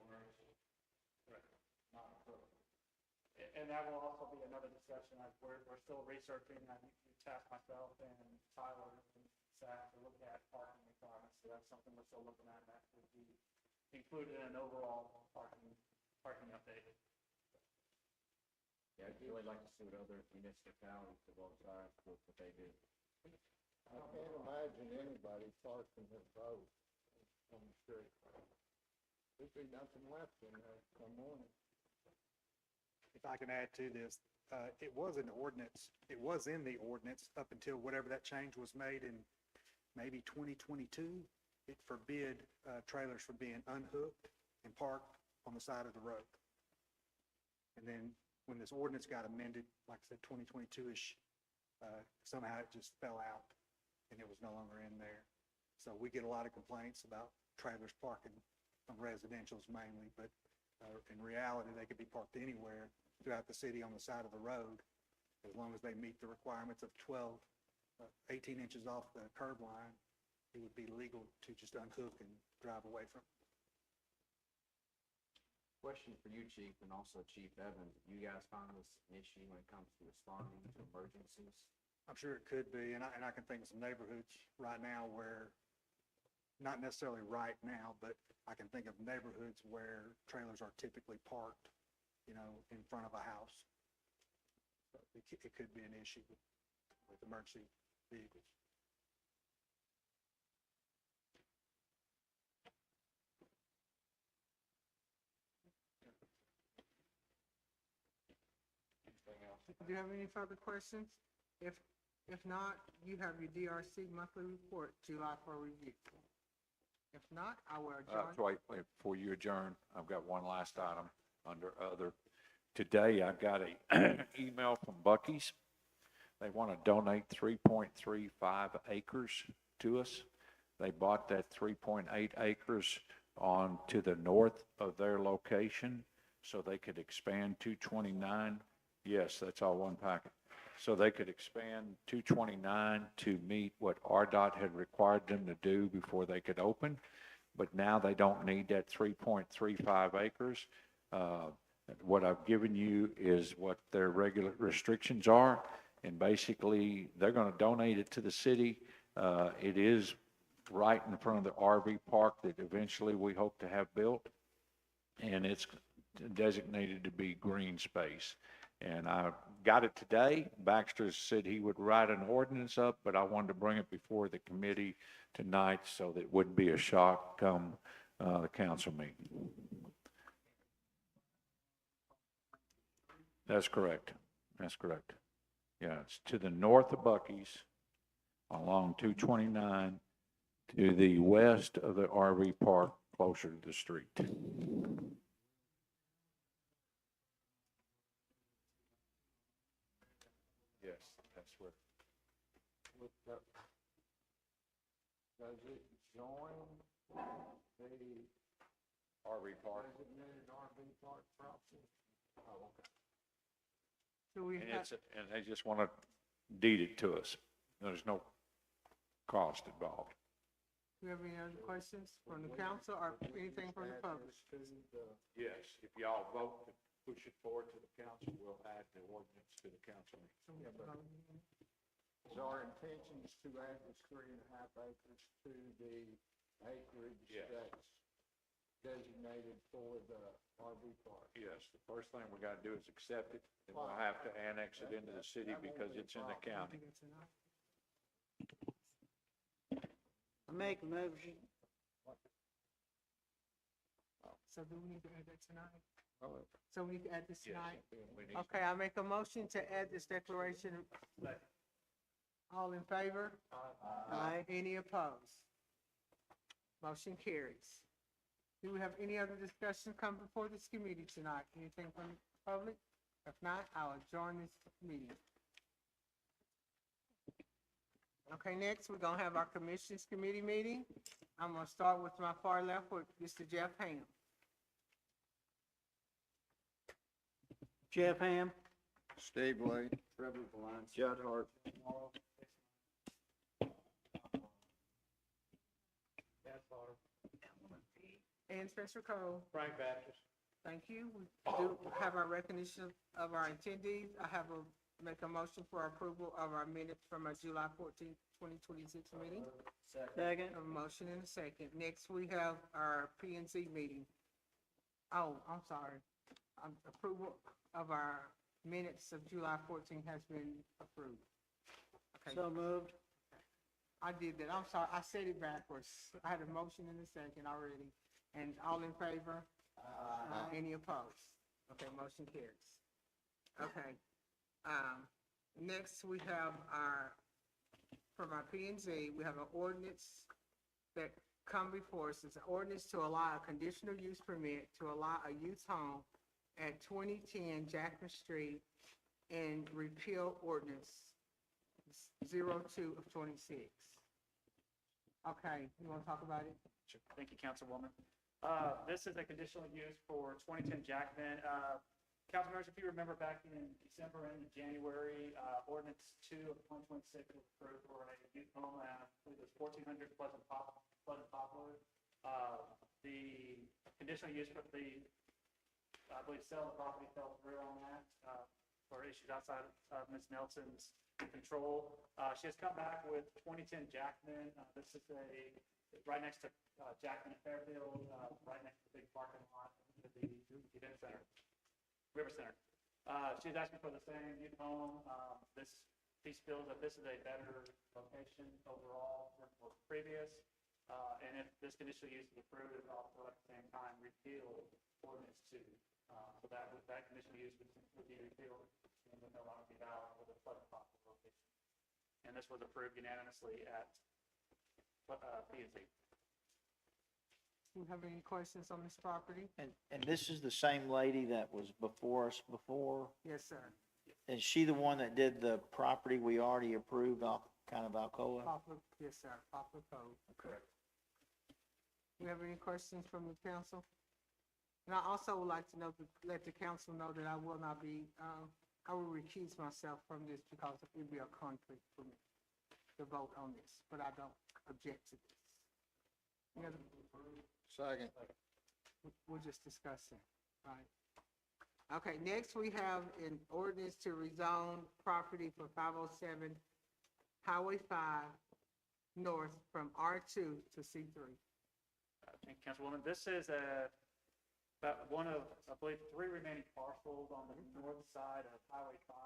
where it's not appropriate. And that will also be another discussion. We're still researching. I tasked myself and Tyler and Zach to look at parking requirements. So that's something we're still looking at. That would be included in an overall parking update. Yeah, I'd really like to see what other municipalities of all sides, what they do. I can't imagine anybody parking their boat on the street. There'd be nothing left in there come morning. If I can add to this, it was in the ordinance up until whatever that change was made in maybe 2022. It forbid trailers from being unhooked and parked on the side of the road. And then when this ordinance got amended, like I said, 2022-ish, somehow it just fell out and it was no longer in there. So we get a lot of complaints about trailers parking on residentials mainly, but in reality, they could be parked anywhere throughout the city on the side of the road, as long as they meet the requirements of 18 inches off the curb line. It would be legal to just unhook and drive away from. Question for you, Chief, and also Chief Evans. You guys find this an issue when it comes to responding to emergencies? I'm sure it could be, and I can think of some neighborhoods right now where, not necessarily right now, but I can think of neighborhoods where trailers are typically parked, in front of a house. So it could be an issue with emergency vehicles. Do you have any further questions? If not, you have your DRC monthly report, July for review. If not, I will adjourn. Wait, before you adjourn, I've got one last item under other. Today, I got a email from Buc-ee's. They want to donate 3.35 acres to us. They bought that 3.8 acres on to the north of their location so they could expand 229. Yes, that's all one packet. So they could expand 229 to meet what RDOT had required them to do before they could open. But now they don't need that 3.35 acres. What I've given you is what their regular restrictions are. And basically, they're going to donate it to the city. It is right in front of the RV park that eventually we hope to have built. And it's designated to be green space. And I got it today. Baxter said he would write an ordinance up, but I wanted to bring it before the committee tonight so that it wouldn't be a shock come the council meeting. That's correct. That's correct. Yeah, it's to the north of Bucky's, along 229, to the west of the RV park, closer to the street. Yes, that's where. Does it join the RV park. designated RV park property? Oh, okay. Do we And have, it's, and they just want to deed it to us. There's no cost involved. do you have any other questions from the council or anything from the public? Add this to the Yes, if y'all vote to push it forward to the council, we'll add the ordinance to the council. Is our intentions to add this 3.5 acres to the acreage Yes. that's designated for the RV park? Yes, the first thing we got to do is accept it, and we'll have to annex it into the city because it's in the county. I make a motion. So do we need to add that tonight? Oh, So we need to add this yes, tonight? we need- Okay, I make a motion to add this declaration. All in favor? Aye. Any opposed? Motion carries. Do we have any other discussion come before this committee tonight? Anything from the public? If not, I'll adjourn this meeting. Okay, next, we're gonna have our commissions committee meeting. I'm gonna start with my far left with Mr. Jeff Ham. Jeff Ham? Steve Wade. Trevor Valance. Judd Hart. And Spencer Cole. Frank Baptist. Thank you. We do have our recognition of our attendees. I have make a motion for approval of our minutes from our July 14th, 2026 meeting. Second. A motion and a second. Next, we have our P and Z meeting. Oh, I'm sorry. Approval of our minutes of July 14th has been approved. Okay, So moved. I did that. I'm sorry. I said it backwards. I had a motion and a second already. And all in favor? Any opposed? Okay, motion carries. Okay. Next, we have from our P and Z, we have an ordinance that come before us. It's an ordinance to allow a conditional use permit to allow a youth home at 2010 Jackman Street and repeal ordinance 02 of 26. Okay, you want to talk about it? Thank you, Councilwoman. This is a conditional use for 2010 Jackman. Council members, if you remember back in December and January, ordinance 2 of 2026 was approved for a youth home, I believe it was 1400 Pleasant Poplar. The conditional use for I believe sale of property fell through on that, for issues outside of Ms. Nelson's control. She has come back with 2010 Jackman. This is right next to Jackman and Fairfield, right next to the big parking lot of the event center, River Center. She's asking for the same youth home. She feels that this is a better location overall than was previous. And if this conditional use is approved, it will also at the same time repeal ordinance 2. So that conditional use would be repealed and would no longer be valid for the Pleasant Poplar location. And this was approved unanimously at P and Z. Do you have any questions on this property? And this is the same lady that was before us before? Yes, sir. Is she the one that did the property we already approved off, kind of Alcoa? Poplar, yes, sir, Poplar Cove. Correct. Do you have any questions from the council? And I also would like to let the council know that I will not be, I will recuse myself from this because it would be a conflict for me to vote on this, but I don't object to this. Any other- Second. We're just discussing, right? Okay, next we have an ordinance to rezone property for 507 Highway 5 North from R2 to C3. Thank you, Councilwoman. This is But one of, I believe, 3 remaining parcels on the north side of Highway 5,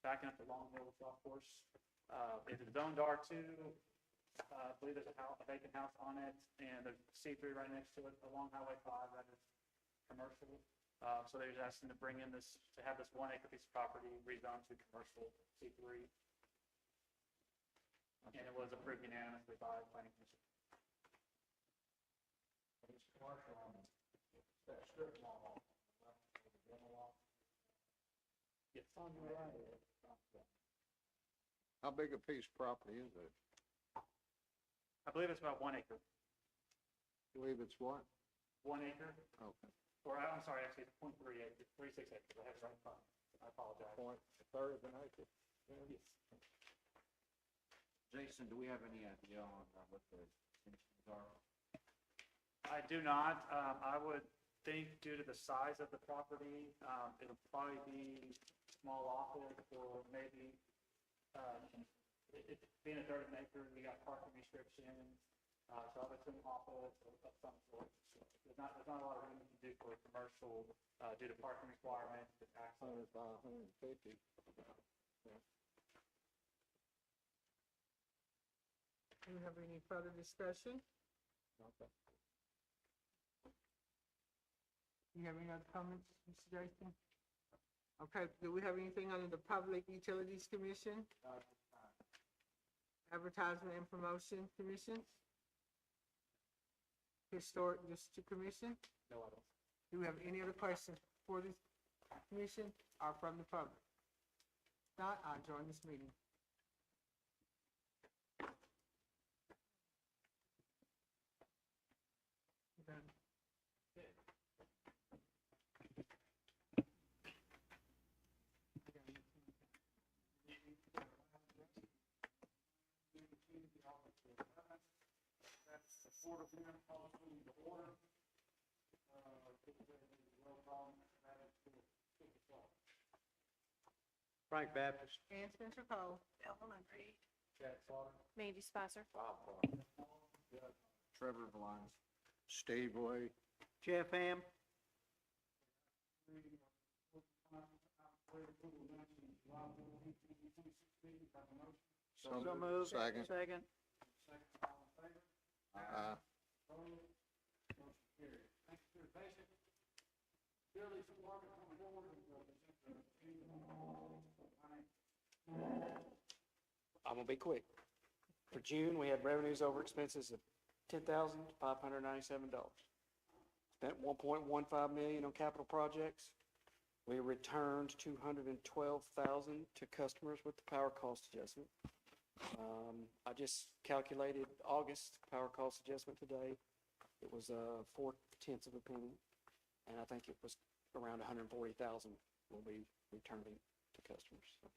backing up the Long Hill Golf Course. It is zoned R2. I believe there's a vacant house on it, and there's C3 right next to it along Highway 5 that is commercial. So they're just asking to bring in this, to have this 1 acre piece of property rezoned to commercial C3. And it was approved unanimously by the planning commission. It's commercial on that strip mall. Yes. On the right. How big a piece of property is it? I believe it's about 1 acre. Believe it's what? 1 acre, Okay. or I'm sorry, actually, it's 0.3 acres, 36 acres. I have it right in front. I apologize. Point, a third of an acre? Yes. Jason, do we have any idea on what the intentions are? I do not. I would think due to the size of the property, it'll probably be small office or maybe, it being a third of an acre, we got parking restrictions. So I would assume office of some sort. There's not a lot of room to do for commercial, due to parking requirements, the tax. 100 by 150. Do you have any further discussion? Okay. You have any other comments, Mr. Jason? Okay, do we have anything under the Public Utilities Commission? Advertisement and Promotion Commission? Historic District Commission? No, I don't. Do we have any other questions for this commission or from the public? Not, I'll join this meeting. Done. Frank Baptist. And Spencer Cole. Mandy Spicer. Trevor Valines. Steve Lee. Jeff Ham. So moved. Second. Second. I'm gonna be quick. For June, we had revenues over expenses of $10,597. Spent $1.15 million on capital projects. We returned $212,000 to customers with the power cost adjustment. I just calculated August power cost adjustment today. It was 0.4 of a penny, and I think it was around 140,000 will be returning to customers. So.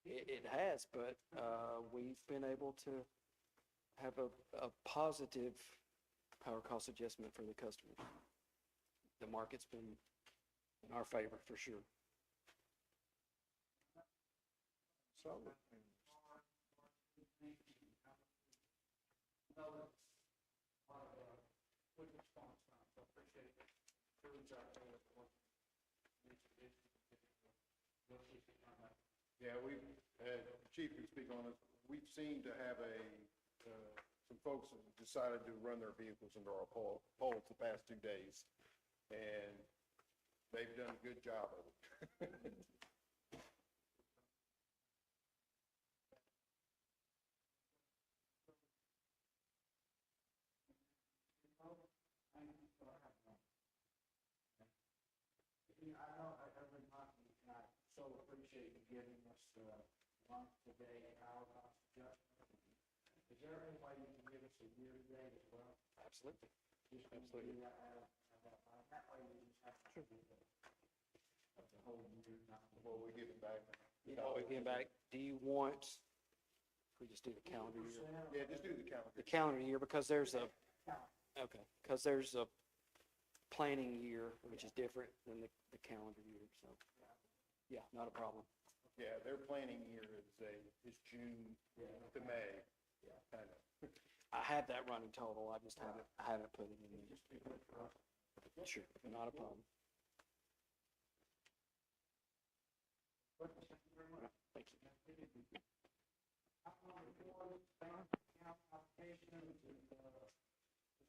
It has, but we've been able to have a positive power cost adjustment for the customers. The market's been in our favor for sure. So, yeah, we've had, Chief can speak on it, we've seemed to have some folks have decided to run their vehicles into our poles the past 2 days, and they've done a good job of it. So appreciate you giving us the month to date power cost adjustment. Is there any way you can give us a year to date as well? Absolutely. Just Absolutely. that way we just have to do the whole year, not the Well, we give it back. Again, back, do you want, if we just do the calendar year? Yeah, just do the calendar. The calendar year, because there's a, okay, because there's a planning year, which is different than the calendar year, so. Yeah, not a problem. Yeah, their planning year is June to May, kind of. I had that running total, I haven't put it in there. Sure, not a problem. Thank you. As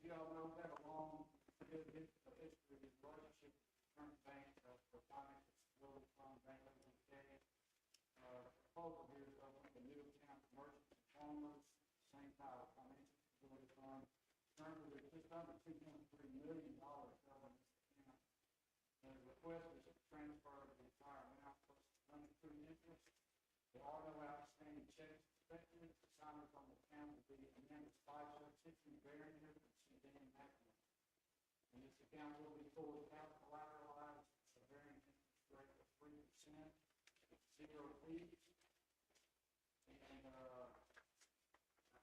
you all know, we have a long, good history of relationship with current banks, for financial stability fund, Bank of the UK. Proposal here is open the new account for merchants and farmers, same title, financial stability fund. Currently, there's just under $2.3 million held in this account. And the request is to transfer the entire amount plus unaccrued interest. There are no outstanding checks expected. The signers on the account will be Amanda Spicer, Tiffany Barringer, and Suzanne McNamara. And this account will be fully collateralized, a varying interest rate of 3%, 0 fees. And, I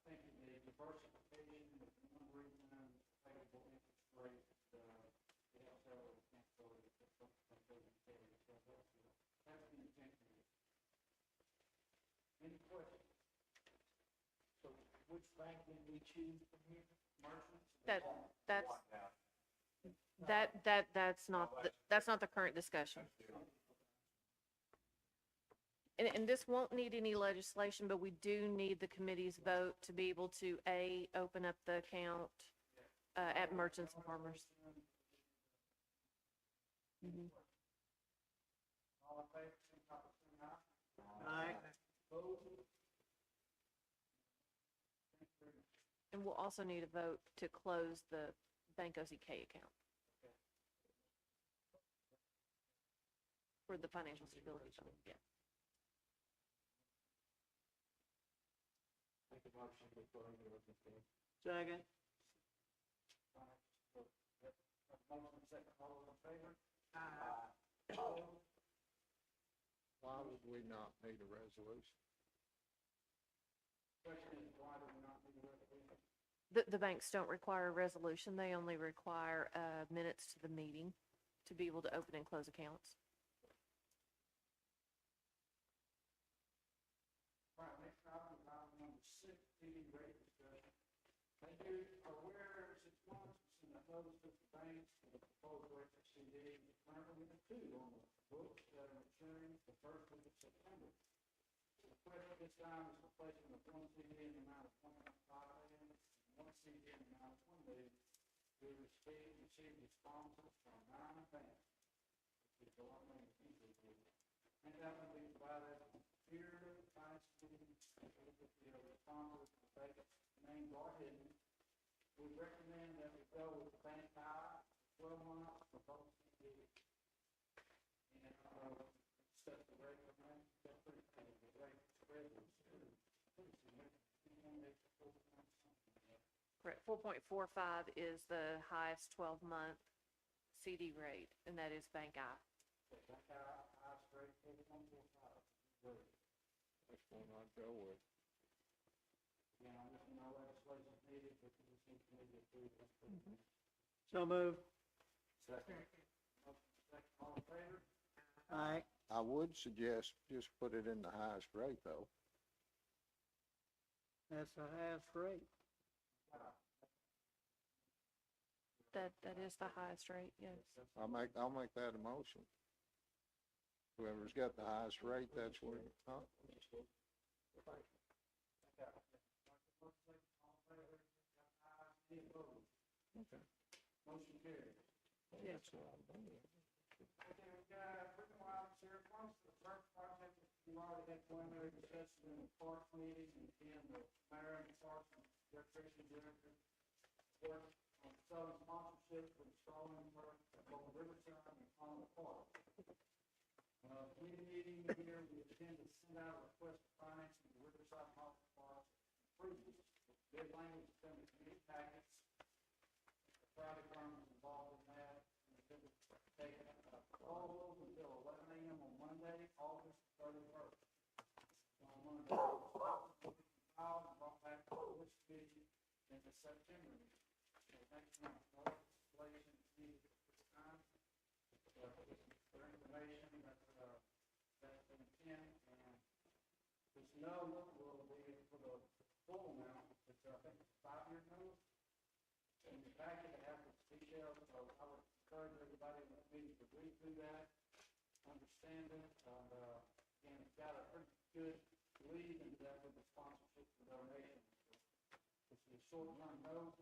think the diversification is one reason favorable interest rate, the wholesaler can't go to the carrier. So that's the intention. Any questions? So which bank did we choose from here? Merchants? That's not the current discussion. And this won't need any legislation, but we do need the committee's vote to be able to, A, open up the account at Merchants and Farmers. Mhm. All in favor, signify by saying aye. Aye. Opposed? And we'll also need a vote to close the Bank OZK account for the financial stability fund, yeah. Make a motion to close the open meeting. Second. Motion second, all those in favor? Why would we not need a resolution? Question is, why do we not need a resolution? The banks don't require a resolution, they only require minutes to the meeting to be able to open and close accounts. All right, next item is item number 6, TV rate discussion. As you are aware, 6 months since the notice of the banks for the proposed rate for CD, currently we have 2 on the books that are maturing the first week of September. The request at this time is replacement of 1 CD in the amount of $1.5 million, and 1 CD in the amount of $1 million. We received responses from 9 banks, which is a lot more than usually do. And that will be provided here, finance committee, with the responses, the bank names are hidden. We recommend that we go with Bank I, 12 months for both CDs. And, set the rate of money, that's pretty cool, the rate spread is pretty significant. Correct, 4.45 is the highest 12-month CD rate, and that is Bank I. Bank I, highest rate, 4.45. That's one I'd go with. Again, I just know legislation needed, but you just need to approve this. So move. Second. Motion second, all in favor? Aye. I would suggest just put it in the highest rate, though. That's the highest rate. That is the highest rate, yes. I'll make that a motion. Whoever's got the highest rate, that's what, huh? Okay. Motion carries. Yes. Okay, we got three more items here. Once the first project, we already had preliminary discussion in the park meeting, and again, the mayor and parks and recreation director work on selling sponsorship for installing park at both Riverside and Palmer Park. Committee meeting here, we intend to send out a request for financing the Riverside Palmer Park improvements. Bid language is in the committee packets. The private firm is involved in that. Take proposals until 11 a.m. on Monday, August 31st. On Monday, filed and brought back to the committee in the September meeting. So next month, no legislation is needed at this time. For information, that's the intent, and no will be for the full amount, it's, I think it's a 5-year note. In the packet, they have the details, so I would encourage everybody in the meeting to read through that, understand it, and, again, it's got a pretty good lead into that with the sponsorship and donations. It's a short-run note,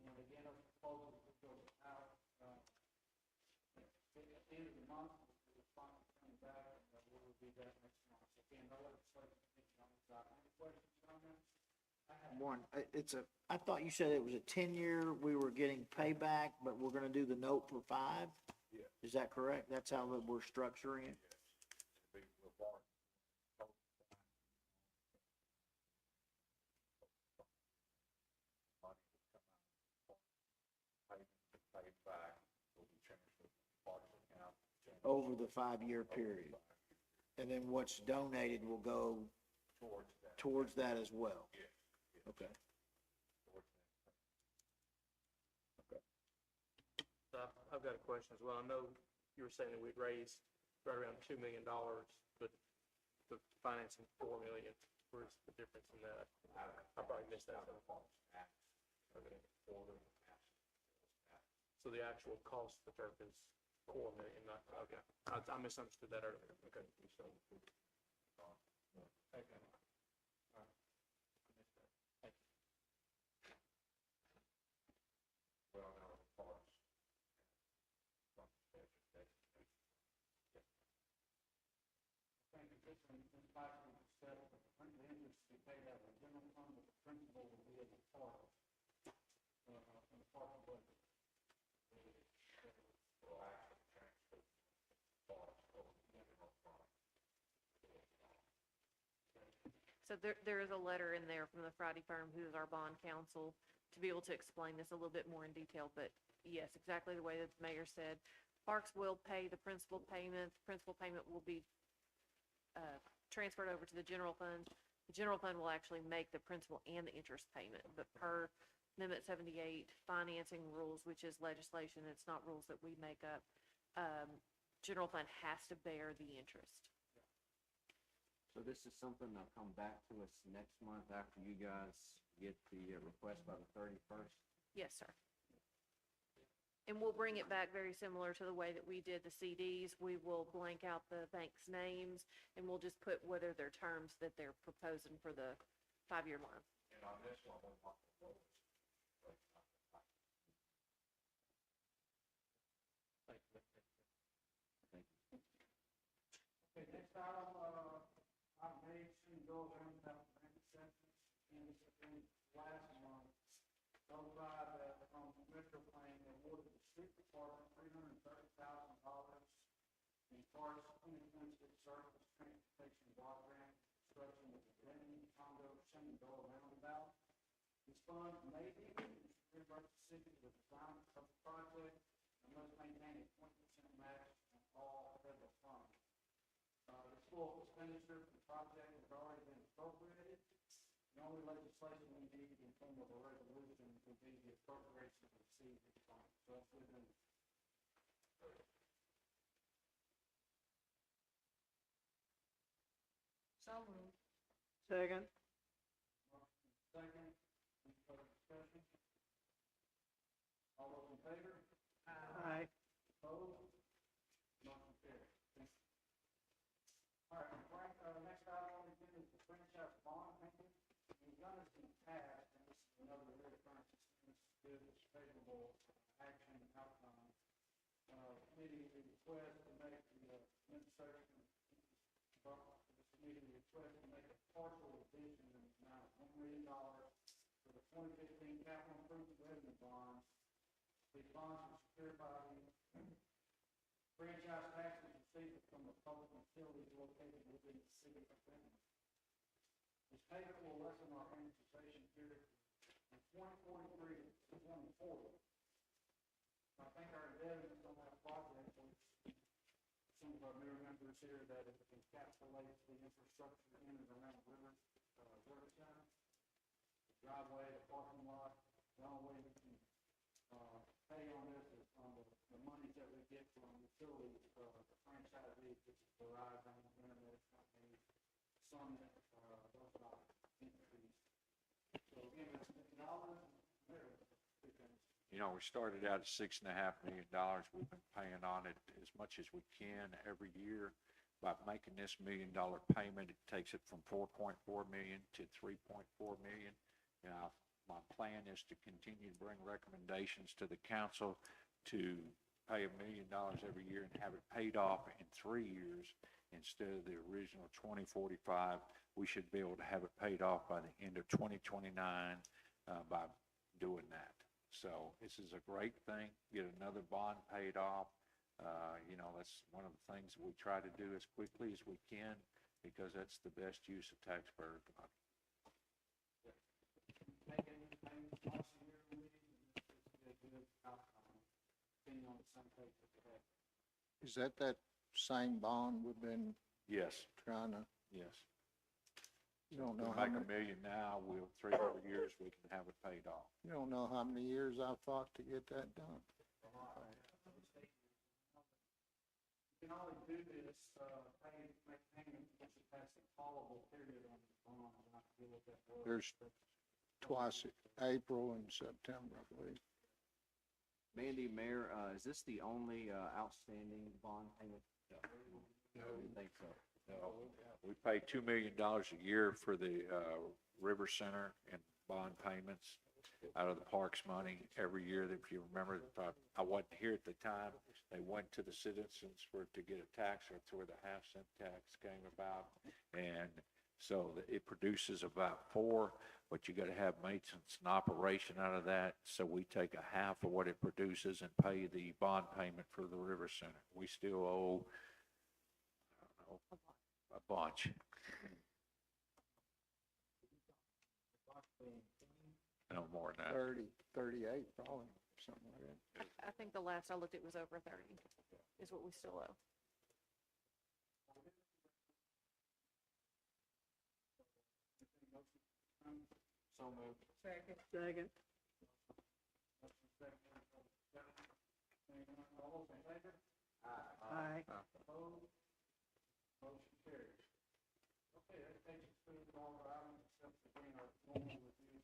and again, those proposals will go out, at the end of the month, the sponsor comes back, and we will be back next month. So again, no legislation, on this item. Any questions, comments? One, I thought you said it was a 10-year, we were getting payback, but we're gonna do the note for 5? Yeah. Is that correct? That's how we're structuring it? Big report. Money will come out. Paid back, will be transferred to the park account. Over the 5-year period. And then what's donated will go towards that as well? Yeah. Okay. I've got a question as well. I know you were saying that we'd raised right around $2 million, but the financing $4 million. Where's the difference in that? I probably missed that. Okay. So the actual cost of the turf is $4 million, not, okay. I misunderstood that earlier. Okay. So, okay. All right. I missed that. Thank you. Well, now the parks. Thank you, this possibly said, the interest to be paid out of the general fund, but the principal will be in the park, in the park budget. Well, actually, transfer parks over to the general fund. So there is a letter in there from the Friday firm, who is our bond counsel, to be able to explain this a little bit more in detail, but yes, exactly the way that the mayor said. Parks will pay the principal payment. The principal payment will be transferred over to the general fund. The general fund will actually make the principal and the interest payment, but per Amendment 78 financing rules, which is legislation, it's not rules that we make up, general fund has to bear the interest. So this is something that'll come back to us next month after you guys get the request by the 31st? Yes, sir. And we'll bring it back very similar to the way that we did the CDs. We will blank out the bank's names, and we'll just put what are their terms that they're proposing for the 5-year loan. And on this one, we want the lowest. Thank you. Thank you. Okay, next item, item H, goes on about bank acceptance, and last month, notified that from Metro Plain, they awarded the street department $330,000 in parts 2026 surface transportation block grant construction of the Glenn Condo Shenandoah roundabout. This fund may be used to reimburse the city for the design of the project and must maintain a 20% match on all federal funds. The full expenditure for the project has already been appropriated. The only legislation we need in form of a resolution would be the appropriation of the CD fund. So that's within. So moved. Second. Second, any further discussion? All those in favor? Aye. Opposed? Motion carries. Thank you. All right, Frank, next item on the agenda is the franchise bond payment. We've done this in the past, and this is another reoccurrence. This is good, it's favorable action and outcome. Committee request to make the necessary, this committee request to make a partial addition in the amount of $1 million for the 2015 capital improvement revenue bonds. These bonds are secured by the franchise taxes received from the public utilities located within the city of Benton. This payment will lessen our amortization period from 2043 to 2040. I think our indebtedness on that project, which some of our mayor members here, that it encapsulates the infrastructure in and around River Center, the driveway, the parking lot. The only way we can pay on this is on the monies that we get from utilities, the franchisees, which is Verizon, internet companies, Summit, You know, we started out at $6.5 million. We've been paying on it as much as we can every year. By making this $1 million payment, it takes it from 4.4 million to 3.4 million. Now, my plan is to continue to bring recommendations to the council to pay $1 million every year and have it paid off in 3 years instead of the original 2045. We should be able to have it paid off by the end of 2029 by doing that. So this is a great thing, get another bond paid off. You know, that's one of the things we try to do as quickly as we can because that's the best use of taxpayers' money. Is that same bond we've been Yes, trying to, yes. you don't We'll know how make many, $1 million now, 3 more years, we can have it paid off. you don't know how many years I fought to get that done. You can only do this, make payment once you pass the callable period on the bond, and I feel what that was. There's twice, April and September, I believe. Mandy, Mayor, is this the only, outstanding bond payment? No. I didn't think so. No, we pay $2 million a year for the River Center and bond payments out of the parks money every year. If you remember, I wasn't here at the time. They went to the citizens to get a tax. That's where the half-cent tax came about. And so it produces about 4, but you got to have maintenance and operation out of that. So we take a half of what it produces and pay the bond payment for the River Center. We still owe, I don't know, a bunch. No more than that. 38 probably, something like that. I think the last I looked, it was over 30, is what we still owe. So moved. Second. All those in favor? Aye. Motion carries. Okay, that takes us through all our items, except for being our normal review.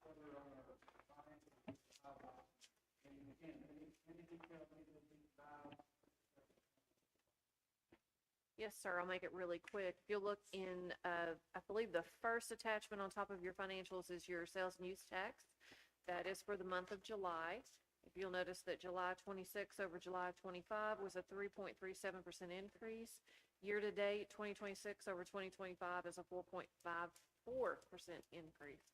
Further on our finances, and again, any details need to be filed. Yes, sir, I'll make it really quick. If you'll look in, I believe the first attachment on top of your financials is your sales and use tax. That is for the month of July. If you'll notice that July 26 over July 25 was a 3.37% increase. Year-to-date, 2026 over 2025 is a 4.54% increase.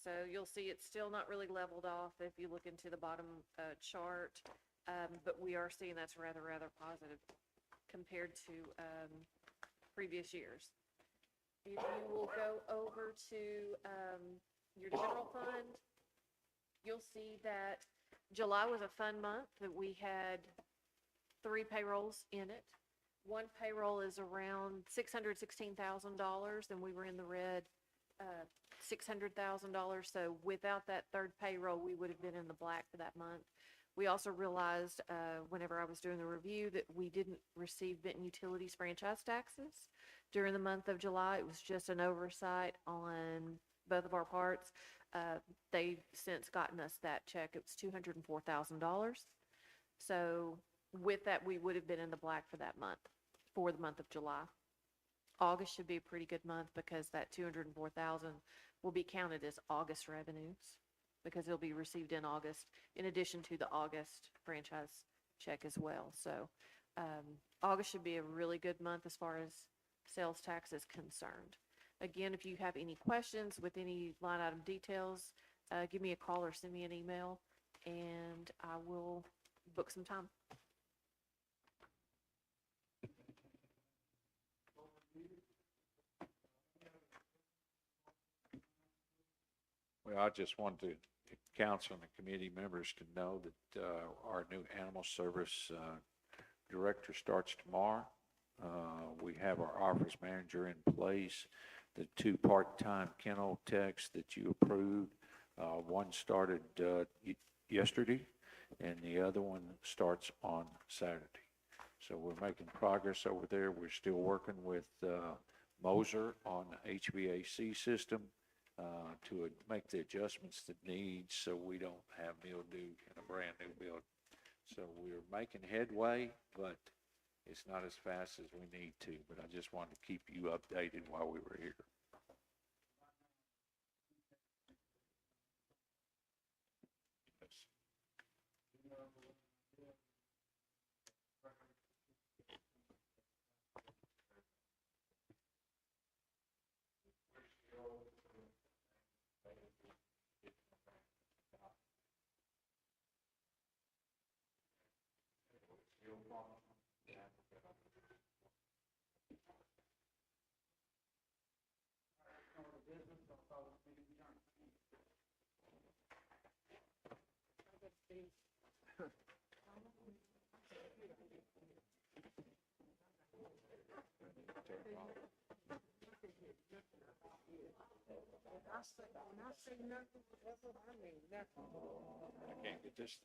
So you'll see it's still not really leveled off if you look into the bottom chart, but we are seeing that's rather positive compared to previous years. If you will go over to your general fund, you'll see that July was a fun month, that we had 3 payrolls in it. One payroll is around $616,000, and we were in the red $600,000. So without that third payroll, we would have been in the black for that month. We also realized, whenever I was doing the review, that we didn't receive Benton Utilities franchise taxes during the month of July. It was just an oversight on both of our parts. They've since gotten us that check. It was $204,000. So with that, we would have been in the black for that month, for the month of July. August should be a pretty good month because that $204,000 will be counted as August revenues, because it'll be received in August, in addition to the August franchise check as well. So August should be a really good month as far as sales tax is concerned. Again, if you have any questions with any line item details, give me a call or send me an email, and I will book some time. Well, I just wanted to, council and the committee members to know that our new animal service director starts tomorrow. We have our office manager in place, the 2 part-time kennel techs that you approved. One started yesterday, and the other one starts on Saturday. So we're making progress over there. We're still working with Moser on the HVAC system. make the adjustments that needs so we don't have mildew in a brand new building. So we're making headway, but it's not as fast as we need to, but I just wanted to keep you updated while we were here. Yes. When I say nothing, that's what I mean, nothing. I can't get this.